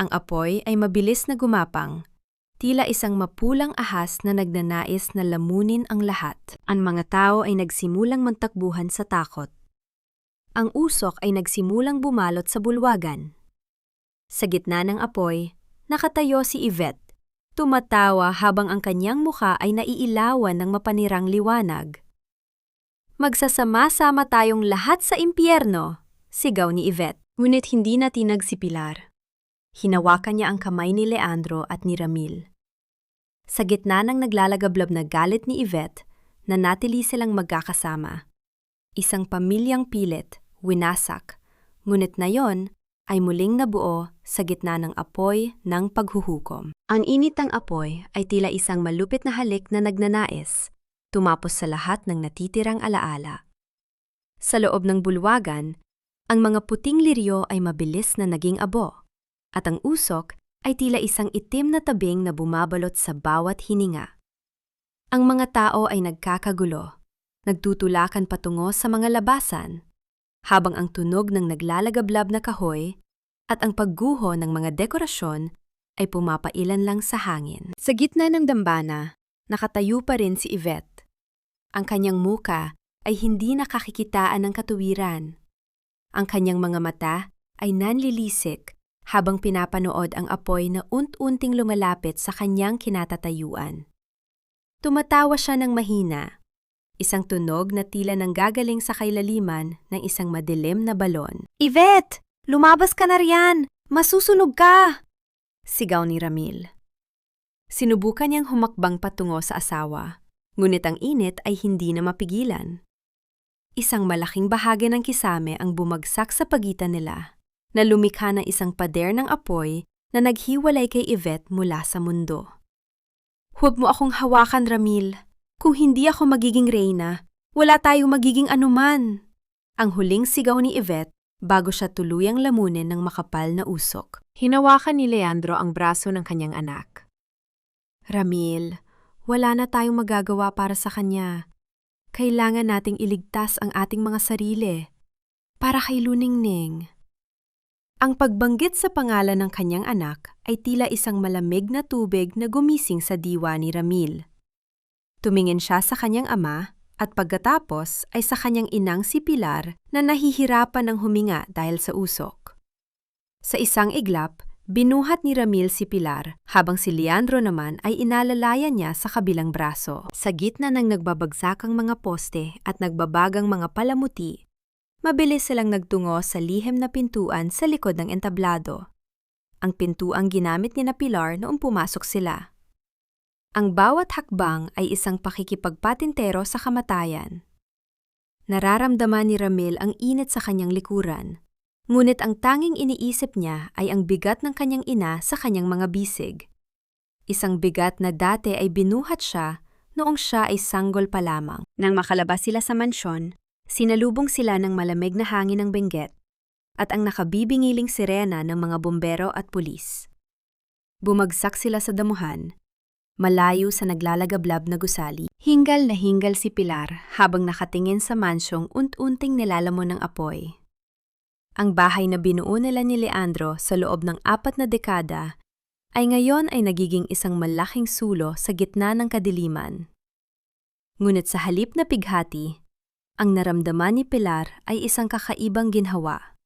Ang apoy ay mabilis na gumapang, tila isang mapulang ahas na nagnanais na lamunin ang lahat. Ang mga tao ay nagsimulang magtakbuhan sa takot. Ang usok ay nagsimulang bumalot sa bulwagan. Sa gitna ng apoy, nakatayo si Yvette, tumatawa habang ang kanyang mukha ay naiilawan ng mapanirang liwanag. Magsasama-sama tayong lahat sa impyerno, sigaw ni Yvette. Ngunit hindi natinag si Pilar. Hinawakan niya ang kamay ni Leandro at ni Ramil. Sa gitna ng naglalagablab na galit ni Yvette, nanatili silang magkakasama. Isang pamilyang pilit, winasak, ngunit na yon ay muling nabuo sa gitna ng apoy ng paghuhukom. Ang init ng apoy ay tila isang malupit na halik na nagnanais, tumapos sa lahat ng natitirang alaala. Sa loob ng bulwagan, ang mga puting liryo ay mabilis na naging abo, at ang usok ay tila isang itim na tabing na bumabalot sa bawat hininga. Ang mga tao ay nagkakagulo, nagtutulakan patungo sa mga labasan, habang ang tunog ng naglalagablab na kahoy at ang pagguho ng mga dekorasyon ay pumapailan lang sa hangin. Sa gitna ng dambana, nakatayo pa rin si Yvette. Ang kanyang muka ay hindi nakakikitaan ng katuwiran. Ang kanyang mga mata ay nanlilisik habang pinapanood ang apoy na unt-unting lumalapit sa kanyang kinatatayuan. Tumatawa siya ng mahina, isang tunog na tila nanggagaling sa kailaliman ng isang madilim na balon. "Yvette! Lumabas ka na riyan! Masusunog ka!" sigaw ni Ramil. Sinubukan niyang humakbang patungo sa asawa, ngunit ang init ay hindi na mapigilan. Isang malaking bahagi ng kisame ang bumagsak sa pagitan nila, na lumikha ng isang pader ng apoy na naghiwalay kay Yvette mula sa mundo. "Huwag mo akong hawakan, Ramil. Kung hindi ako magiging reyna, wala tayong magiging anuman." Ang huling sigaw ni Yvette bago siya tuluyang lamunin ng makapal na usok. Hinawakan ni Leandro ang braso ng kanyang anak. "Ramil, wala na tayong magagawa para sa kanya. Kailangan nating iligtas ang ating mga sarili. Para kay Luningning." Ang pagbanggit sa pangalan ng kanyang anak ay tila isang malamig na tubig na gumising sa diwa ni Ramil. Tumingin siya sa kanyang ama at pagkatapos ay sa kanyang inang si Pilar na nahihirapan ng huminga dahil sa usok. Sa isang iglap, binuhat ni Ramil si Pilar habang si Leandro naman ay inalalayan niya sa kabilang braso. Sa gitna ng nagbabagsakang mga poste at nagbabagang mga palamuti, mabilis silang nagtungo sa lihim na pintuan sa likod ng entablado. Ang pintuang ginamit ni na Pilar noong pumasok sila. Ang bawat hakbang ay isang pakikipagpatintero sa kamatayan. Nararamdaman ni Ramil ang init sa kanyang likuran. Ngunit ang tanging iniisip niya ay ang bigat ng kanyang ina sa kanyang mga bisig. Isang bigat na dati ay binuhat siya noong siya ay sanggol pa lamang. Nang makalabas sila sa mansyon, sinalubong sila ng malamig na hangin ng Benguet at ang nakabibingiling sirena ng mga bumbero at pulis. Bumagsak sila sa damuhan, malayo sa naglalagablab na gusali. Hingal na hingal si Pilar habang nakatingin sa mansyong unt-unting nilalamon ng apoy. Ang bahay na binuo nila ni Leandro sa loob ng 4 na dekada ay ngayon ay nagiging isang malaking sulo sa gitna ng kadiliman. Ngunit sa halip na pighati, ang naramdaman ni Pilar ay isang kakaibang ginhawa.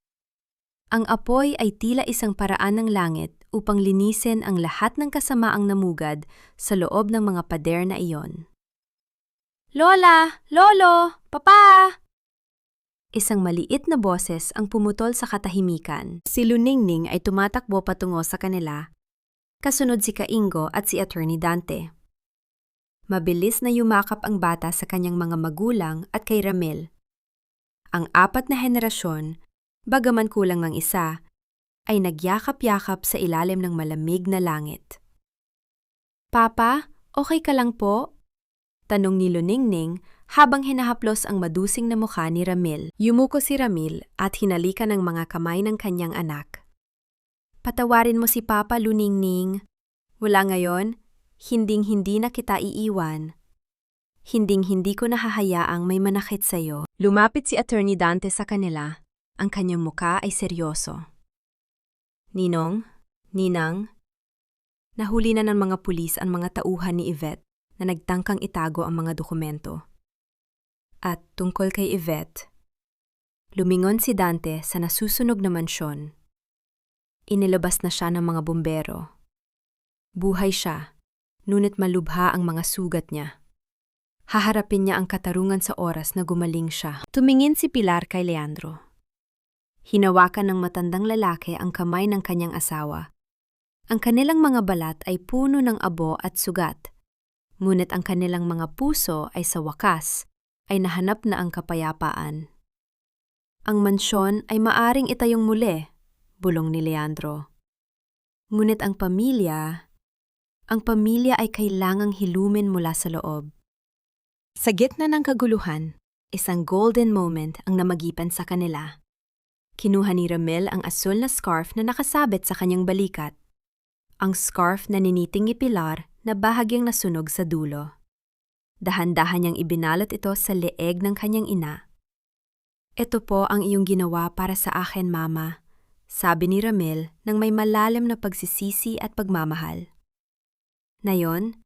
Ang apoy ay tila isang paraan ng langit upang linisin ang lahat ng kasamaang namugad sa loob ng mga pader na iyon. "Lola! Lolo! Papa!" Isang maliit na boses ang pumutol sa katahimikan. Si Luningning ay tumatakbo patungo sa kanila, kasunod si Kaingo at si Attorney Dante. Mabilis na yumakap ang bata sa kanyang mga magulang at kay Ramil. Ang 4 na henerasyon, bagaman kulang ng isa, ay nagyakap-yakap sa ilalim ng malamig na langit. "Papa, okay ka lang po?" tanong ni Luningning habang hinahaplos ang madusing na mukha ni Ramil. Yumuko si Ramil at hinalikan ng mga kamay ng kanyang anak. "Patawarin mo si Papa, Luningning. Wala ngayon, hinding-hindi na kita iiwan. Hinding-hindi ko nahahayaang may manakit sa'yo." Lumapit si Attorney Dante sa kanila. Ang kanyang muka ay seryoso. "Ninong, Ninang, nahuli na ng mga pulis ang mga tauhan ni Yvette na nagtangkang itago ang mga dokumento. At tungkol kay Yvette, lumingon si Dante sa nasusunog na mansyon. Inilabas na siya ng mga bumbero. Buhay siya, ngunit malubha ang mga sugat niya. Haharapin niya ang katarungan sa oras na gumaling siya. Tumingin si Pilar kay Leandro. Hinawakan ng matandang lalaki ang kamay ng kanyang asawa. Ang kanilang mga balat ay puno ng abo at sugat. Ngunit ang kanilang mga puso ay sa wakas, ay nahanap na ang kapayapaan. Ang mansyon ay maaring itayong muli, bulong ni Leandro. Ngunit ang pamilya ay kailangang hilumin mula sa loob. Sa gitna ng kaguluhan, isang golden moment ang namagipan sa kanila. Kinuha ni Ramil ang asul na scarf na nakasabit sa kanyang balikat. Ang scarf na niniting ni Pilar na bahagyang nasunog sa dulo. Dahan-dahan niyang ibinalot ito sa leeg ng kanyang ina. "Ito po ang iyong ginawa para sa akin, Mama," sabi ni Ramil nang may malalim na pagsisisi at pagmamahal. "Ngayon,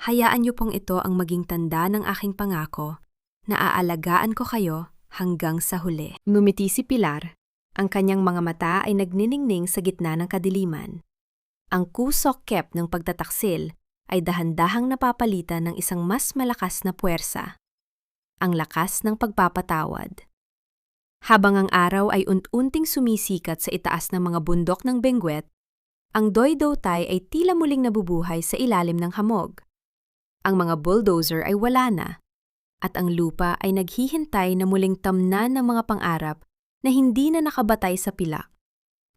hayaan niyo pong ito ang maging tanda ng aking pangako na aalagaan ko kayo hanggang sa huli." Ngumiti si Pilar. Ang kanyang mga mata ay nagniningning sa gitna ng kadiliman. Ang kusok kep ng pagtataksil ay dahan-dahang napapalitan ng isang mas malakas na puwersa. Ang lakas ng pagpapatawad. Habang ang araw ay unti-unting sumisikat sa itaas ng mga bundok ng Benguet, ang Doy-Dotay ay tila muling nabubuhay sa ilalim ng hamog. Ang mga bulldozer ay wala na, at ang lupa ay naghihintay na muling tamnan ng mga pangarap na hindi na nakabatay sa pilak,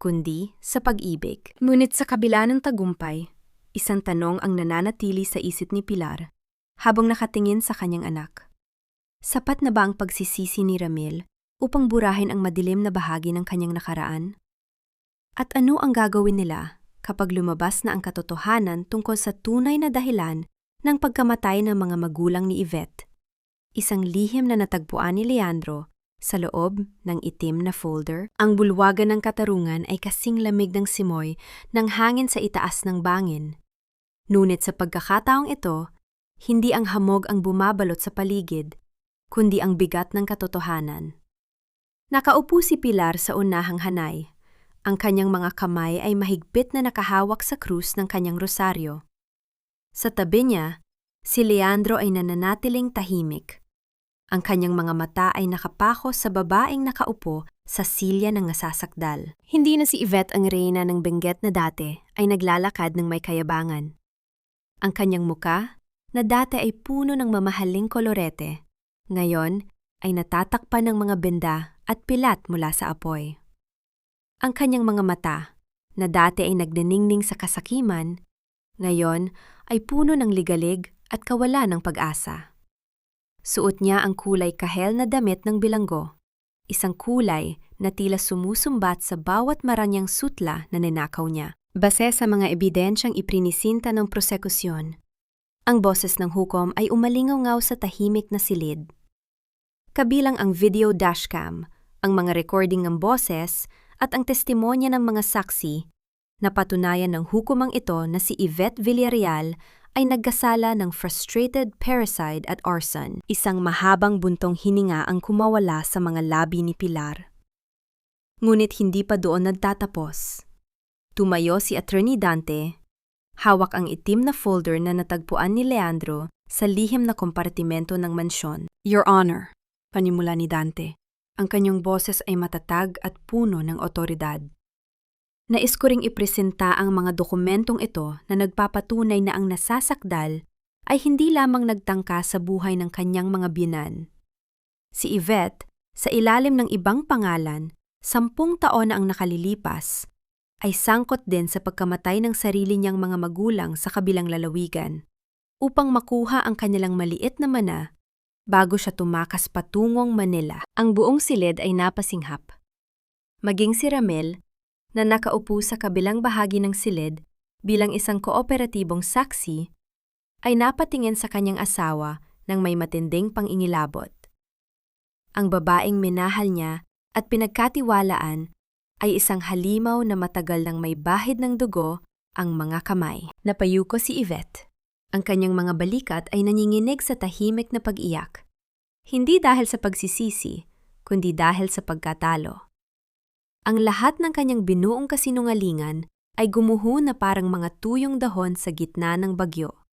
kundi sa pag-ibig. Ngunit sa kabila ng tagumpay, isang tanong ang nananatili sa isip ni Pilar habang nakatingin sa kanyang anak. Sapat na ba ang pagsisisi ni Ramil upang burahin ang madilim na bahagi ng kanyang nakaraan? At ano ang gagawin nila kapag lumabas na ang katotohanan tungkol sa tunay na dahilan ng pagkamatay ng mga magulang ni Yvette? Isang lihim na natagpuan ni Leandro sa loob ng itim na folder. Ang bulwagan ng katarungan ay kasing lamig ng simoy ng hangin sa itaas ng bangin. Ngunit sa pagkakataong ito, hindi ang hamog ang bumabalot sa paligid, kundi ang bigat ng katotohanan. Nakaupo si Pilar sa unahang hanay. Ang kanyang mga kamay ay mahigpit na nakahawak sa krus ng kanyang rosaryo. Sa tabi niya, si Leandro ay nananatiling tahimik. Ang kanyang mga mata ay nakapako sa babaeng nakaupo sa silya ng nasasakdal. Hindi na si Yvette ang reyna ng Benguet na dati ay naglalakad ng may kayabangan. Ang kanyang muka, na dati ay puno ng mamahaling kolorete, ngayon ay natatakpan ng mga benda at pilat mula sa apoy. Ang kanyang mga mata, na dati ay nagniningning sa kasakiman, ngayon ay puno ng ligalig at kawalan ng pag-asa. Suot niya ang kulay kahel na damit ng bilanggo, isang kulay na tila sumusumbat sa bawat maranyang sutla na ninakaw niya. Base sa mga ebidensyang iprinisinta ng prosekusyon, ang boses ng hukom ay umalingaw sa tahimik na silid. Kabilang ang video dashcam, ang mga recording ng boses at ang testimonya ng mga saksi, napatunayan ng hukumang ito na si Yvette Villarreal ay nagkasala ng frustrated parricide at arson. Isang mahabang buntong hininga ang kumawala sa mga labi ni Pilar. Ngunit hindi pa doon nagtatapos. Tumayo si Attorney Dante, hawak ang itim na folder na natagpuan ni Leandro sa lihim na kompartimento ng mansyon. "Your Honor," panimula ni Dante, ang kanyang boses ay matatag at puno ng otoridad. Nais ko ring ipresenta ang mga dokumentong ito na nagpapatunay na ang nasasakdal ay hindi lamang nagtangka sa buhay ng kanyang mga biyenan. Si Yvette, sa ilalim ng ibang pangalan, 10 taon na ang nakalilipas, ay sangkot din sa pagkamatay ng sarili niyang mga magulang sa kabilang lalawigan upang makuha ang kanilang maliit na mana bago siya tumakas patungong Manila. Ang buong silid ay napasinghap. Maging si Ramil, na nakaupo sa kabilang bahagi ng silid bilang isang kooperatibong saksi, ay napatingin sa kanyang asawa ng may matinding pangingilabot. Ang babaeng minahal niya at pinagkatiwalaan ay isang halimaw na matagal nang may bahid ng dugo ang mga kamay. Napayuko si Yvette. Ang kanyang mga balikat ay nanginginig sa tahimik na pag-iyak. Hindi dahil sa pagsisisi, kundi dahil sa pagkatalo. Ang lahat ng kanyang binuong kasinungalingan ay gumuho na parang mga tuyong dahon sa gitna ng bagyo.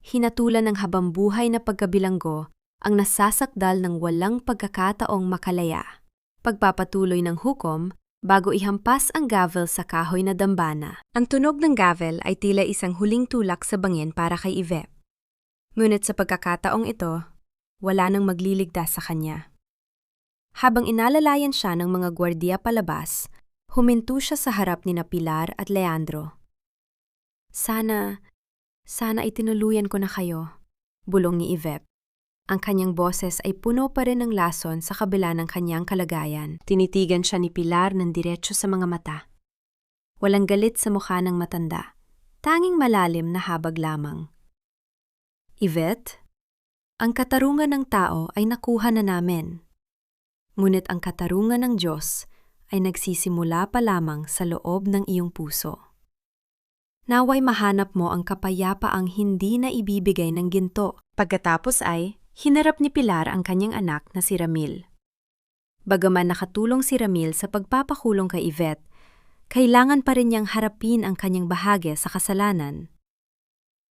hinatulan ng habambuhay na pagkabilanggo ang nasasakdal ng walang pagkakataong makalaya. Pagpapatuloy ng hukom bago ihampas ang gavel sa kahoy na dambana. Ang tunog ng gavel ay tila isang huling tulak sa bangin para kay Yvette. Ngunit sa pagkakataong ito, wala nang magliligtas sa kanya. Habang inalalayan siya ng mga gwardiya palabas, huminto siya sa harap ni Pilar at Leandro. Sana itinuluyan ko na kayo, bulong ni Yvette. Ang kanyang boses ay puno pa rin ng lason sa kabila ng kanyang kalagayan. Tinitigan siya ni Pilar ng diretso sa mga mata. Walang galit sa mukha ng matanda, tanging malalim na habag lamang. Yvette, ang katarungan ng tao ay nakuha na namin. Ngunit ang katarungan ng Diyos ay nagsisimula pa lamang sa loob ng iyong puso. Naway mahanap mo ang kapayapaang hindi na ibibigay ng ginto. Pagkatapos ay, hinarap ni Pilar ang kanyang anak na si Ramil. Bagaman nakatulong si Ramil sa pagpapakulong kay Yvette, kailangan pa rin niyang harapin ang kanyang bahagi sa kasalanan.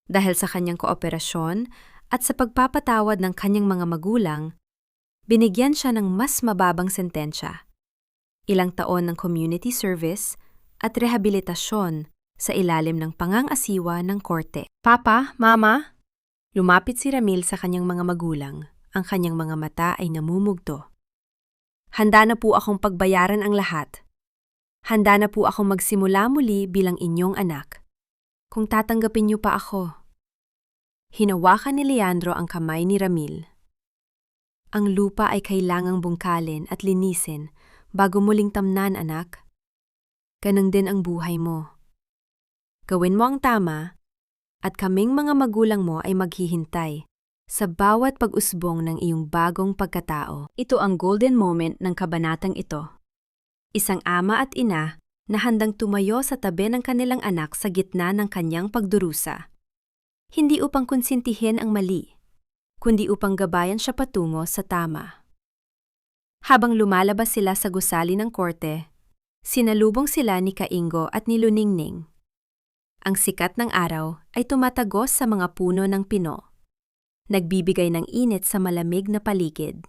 Dahil sa kanyang kooperasyon at sa pagpapatawad ng kanyang mga magulang, binigyan siya ng mas mababang sentensya, ilang taon ng community service at rehabilitasyon sa ilalim ng pangangasiwa ng korte. Papa, Mama? Lumapit si Ramil sa kanyang mga magulang. Ang kanyang mga mata ay namumugto. Handa na po akong pagbayaran ang lahat. Handa na po akong magsimula muli bilang inyong anak. Kung tatanggapin niyo pa ako. Hinawakan ni Leandro ang kamay ni Ramil. Ang lupa ay kailangang bungkalin at linisin bago muling tamnan, anak. Ganang din ang buhay mo. Gawin mo ang tama at kaming mga magulang mo ay maghihintay sa bawat pag-usbong ng iyong bagong pagkatao. Ito ang golden moment ng kabanatang ito. Isang ama at ina na handang tumayo sa tabi ng kanilang anak sa gitna ng kanyang pagdurusa. Hindi upang konsintihin ang mali, kundi upang gabayan siya patungo sa tama. Habang lumalabas sila sa gusali ng korte, sinalubong sila ni Kaingo at ni Luningning. Ang sikat ng araw ay tumatagos sa mga puno ng pino, nagbibigay ng init sa malamig na paligid.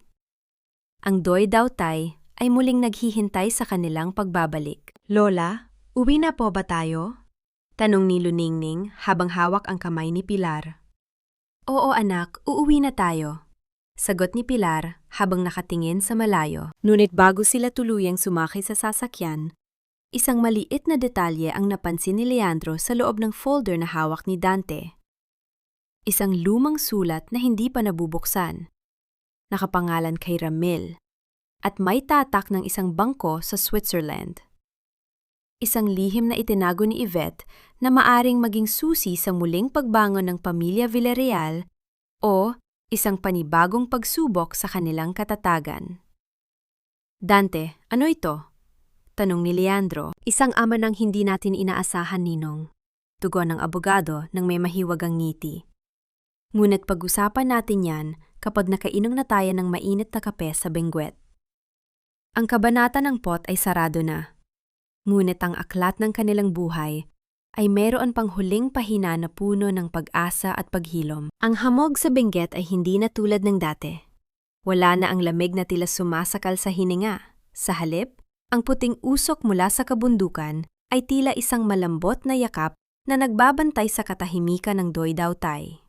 Ang Doy Dautay ay muling naghihintay sa kanilang pagbabalik. Lola, uwi na po ba tayo? Tanong ni Luningning habang hawak ang kamay ni Pilar. Oo anak, uuwi na tayo. Sagot ni Pilar habang nakatingin sa malayo. Ngunit bago sila tuluyang sumakay sa sasakyan, isang maliit na detalye ang napansin ni Leandro sa loob ng folder na hawak ni Dante. Isang lumang sulat na hindi pa nabubuksan. Nakapangalan kay Ramil at may tatak ng isang bangko sa Switzerland. Isang lihim na itinago ni Yvette na maaring maging susi sa muling pagbangon ng pamilya Villarreal o isang panibagong pagsubok sa kanilang katatagan. Dante, ano ito? Tanong ni Leandro. Isang ama ng hindi natin inaasahan, Ninong. Tugon ng abogado nang may mahiwagang ngiti. Ngunit pag-usapan natin yan kapag nakainom na tayo ng mainit na kape sa bengwet. Ang kabanata ng pot ay sarado na. Ngunit ang aklat ng kanilang buhay ay meron pang huling pahina na puno ng pag-asa at paghilom. Ang hamog sa benggit ay hindi na tulad ng dati. Wala na ang lamig na tila sumasakal sa hininga. Sa halip, ang puting usok mula sa kabundukan ay tila isang malambot na yakap na nagbabantay sa katahimikan ng Doy Dautay.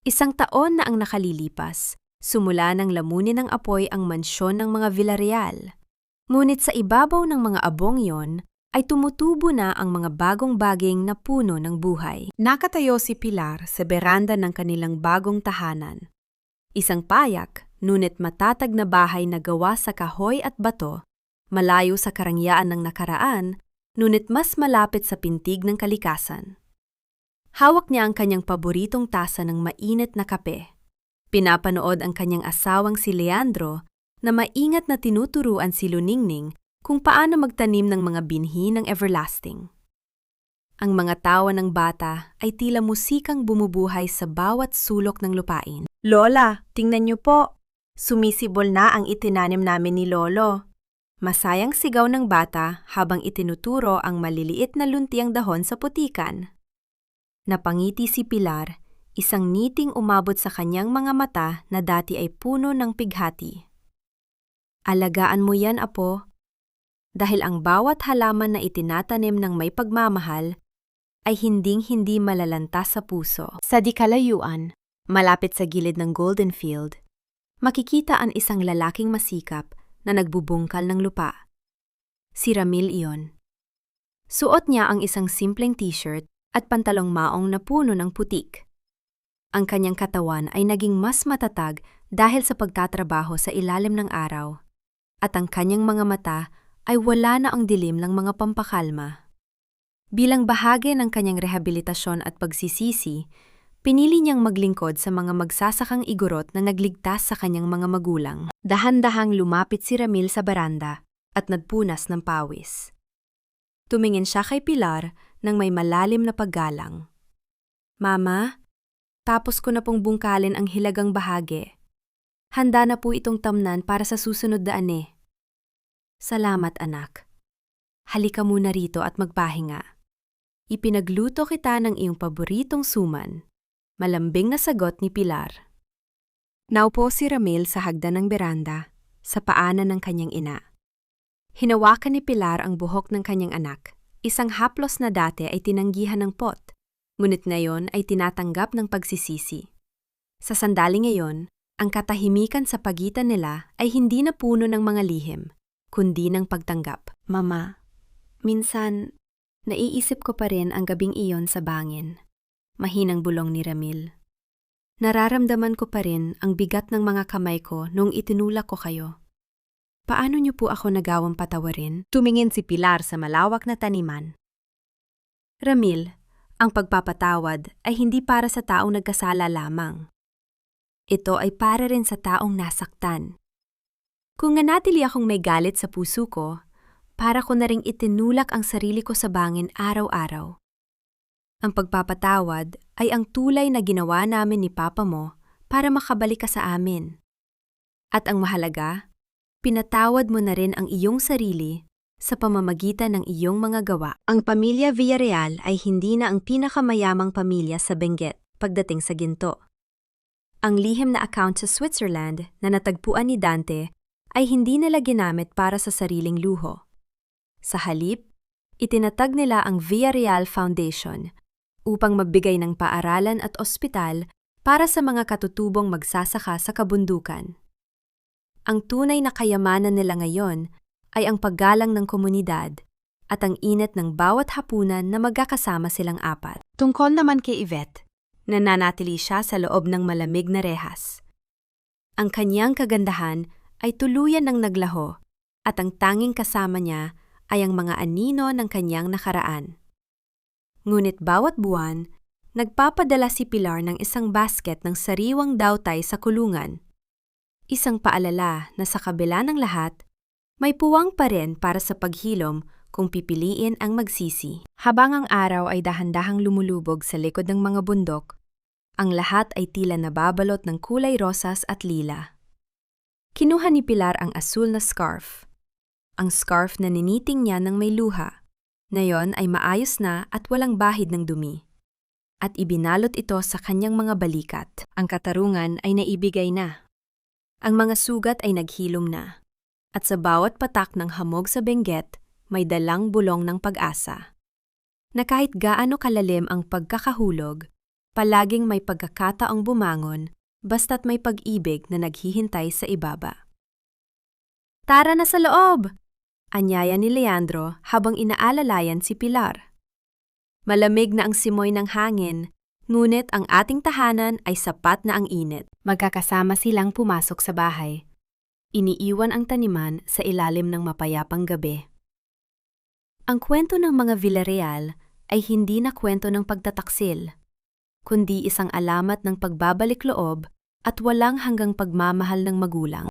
Isang taon na ang nakalilipas, sumula ng lamunin ng apoy ang mansyon ng mga Villarreal. Ngunit sa ibabaw ng mga abong yon ay tumutubo na ang mga bagong baging na puno ng buhay. Nakatayo si Pilar sa beranda ng kanilang bagong tahanan. Isang payak, ngunit matatag na bahay na gawa sa kahoy at bato, malayo sa karangyaan ng nakaraan, ngunit mas malapit sa pintig ng kalikasan. Hawak niya ang kanyang paboritong tasa ng mainit na kape. Pinapanood ang kanyang asawang si Leandro na maingat na tinuturuan si Luningning kung paano magtanim ng mga binhi ng everlasting. Ang mga tawa ng bata ay tila musikang bumubuhay sa bawat sulok ng lupain. Lola, tingnan niyo po! Sumisibol na ang itinanim namin ni Lolo. Masayang sigaw ng bata habang itinuturo ang maliliit na luntiang dahon sa putikan. Napangiti si Pilar, isang ngiting umabot sa kanyang mga mata na dati ay puno ng pighati. Alagaan mo yan, apo, dahil ang bawat halaman na itinatanim ng may pagmamahal ay hinding-hindi malalanta sa puso. Sa di kalayuan, malapit sa gilid ng Golden Field, makikita ang isang lalaking masikap na nagbubungkal ng lupa. Si Ramil iyon. Suot niya ang isang simpleng t-shirt at pantalong maong na puno ng putik. Ang kanyang katawan ay naging mas matatag dahil sa pagtatrabaho sa ilalim ng araw, at ang kanyang mga mata ay wala na ang dilim ng mga pampakalma. Bilang bahagi ng kanyang rehabilitasyon at pagsisisi, pinili niyang maglingkod sa mga magsasakang igorot na nagligtas sa kanyang mga magulang. Dahan-dahang lumapit si Ramil sa baranda at nagpunas ng pawis. Tumingin siya kay Pilar nang may malalim na paggalang. Mama, tapos ko na pong bungkalin ang hilagang bahagi. Handa na po itong tamnan para sa susunod na ane. Salamat, anak. Halika muna rito at magpahinga. Ipinagluto kita ng iyong paboritong suman. Malambing na sagot ni Pilar. Naupo si Ramil sa hagdan ng beranda, sa paanan ng kanyang ina. Hinawakan ni Pilar ang buhok ng kanyang anak. Isang haplos na dati ay tinanggihan ng pot, ngunit ngayon ay tinatanggap ng pagsisisi. Sa sandaling ngayon, ang katahimikan sa pagitan nila ay hindi na puno ng mga lihim, kundi ng pagtanggap. Mama, minsan, naiisip ko pa rin ang gabing iyon sa bangin. Mahinang bulong ni Ramil. Nararamdaman ko pa rin ang bigat ng mga kamay ko nung itinulak ko kayo. Paano niyo po ako nagawang patawarin? Tumingin si Pilar sa malawak na taniman. Ramil, ang pagpapatawad ay hindi para sa taong nagkasala lamang. Ito ay para rin sa taong nasaktan. Kung nanatili akong may galit sa puso ko, para ko na ring itinulak ang sarili ko sa bangin araw-araw. Ang pagpapatawad ay ang tulay na ginawa namin ni Papa mo para makabalik ka sa amin. At ang mahalaga, pinatawad mo na rin ang iyong sarili sa pamamagitan ng iyong mga gawa. Ang pamilya Villarreal ay hindi na ang pinakamayamang pamilya sa Benguet pagdating sa ginto. Ang lihim na account sa Switzerland na natagpuan ni Dante ay hindi nila ginamit para sa sariling luho. Sa halip, itinatag nila ang Villarreal Foundation upang magbigay ng paaralan at ospital para sa mga katutubong magsasaka sa kabundukan. Ang tunay na kayamanan nila ngayon ay ang paggalang ng komunidad at ang init ng bawat hapunan na magkakasama silang apat. Tungkol naman kay Yvette, nananatili siya sa loob ng malamig na rehas. Ang kanyang kagandahan ay tuluyan ng naglaho at ang tanging kasama niya ay ang mga anino ng kanyang nakaraan. Ngunit bawat buwan, nagpapadala si Pilar ng isang basket ng sariwang dawtay sa kulungan. Isang paalala na sa kabila ng lahat, may puwang pa rin para sa paghilom kung pipiliin ang magsisi. Habang ang araw ay dahan-dahang lumulubog sa likod ng mga bundok, ang lahat ay tila nababalot ng kulay rosas at lila. Kinuha ni Pilar ang asul na scarf. Ang scarf na niniting niya ng may luha. Ngayon ay maayos na at walang bahid ng dumi. At ibinalot ito sa kanyang mga balikat. Ang katarungan ay naibigay na. Ang mga sugat ay naghilom na. At sa bawat patak ng hamog sa Benguet, may dalang bulong ng pag-asa. Na kahit gaano kalalim ang pagkakahulog, palaging may pagkakataong bumangon basta't may pag-ibig na naghihintay sa ibaba. Tara na sa loob! Anyaya ni Leandro habang inaalalayan si Pilar. Malamig na ang simoy ng hangin, ngunit ang ating tahanan ay sapat na ang init. Magkakasama silang pumasok sa bahay. Iniiwan ang taniman sa ilalim ng mapayapang gabi. Ang kwento ng mga Villarreal ay hindi na kwento ng pagtataksil, kundi isang alamat ng pagbabalik loob at walang hanggang pagmamahal ng magulang.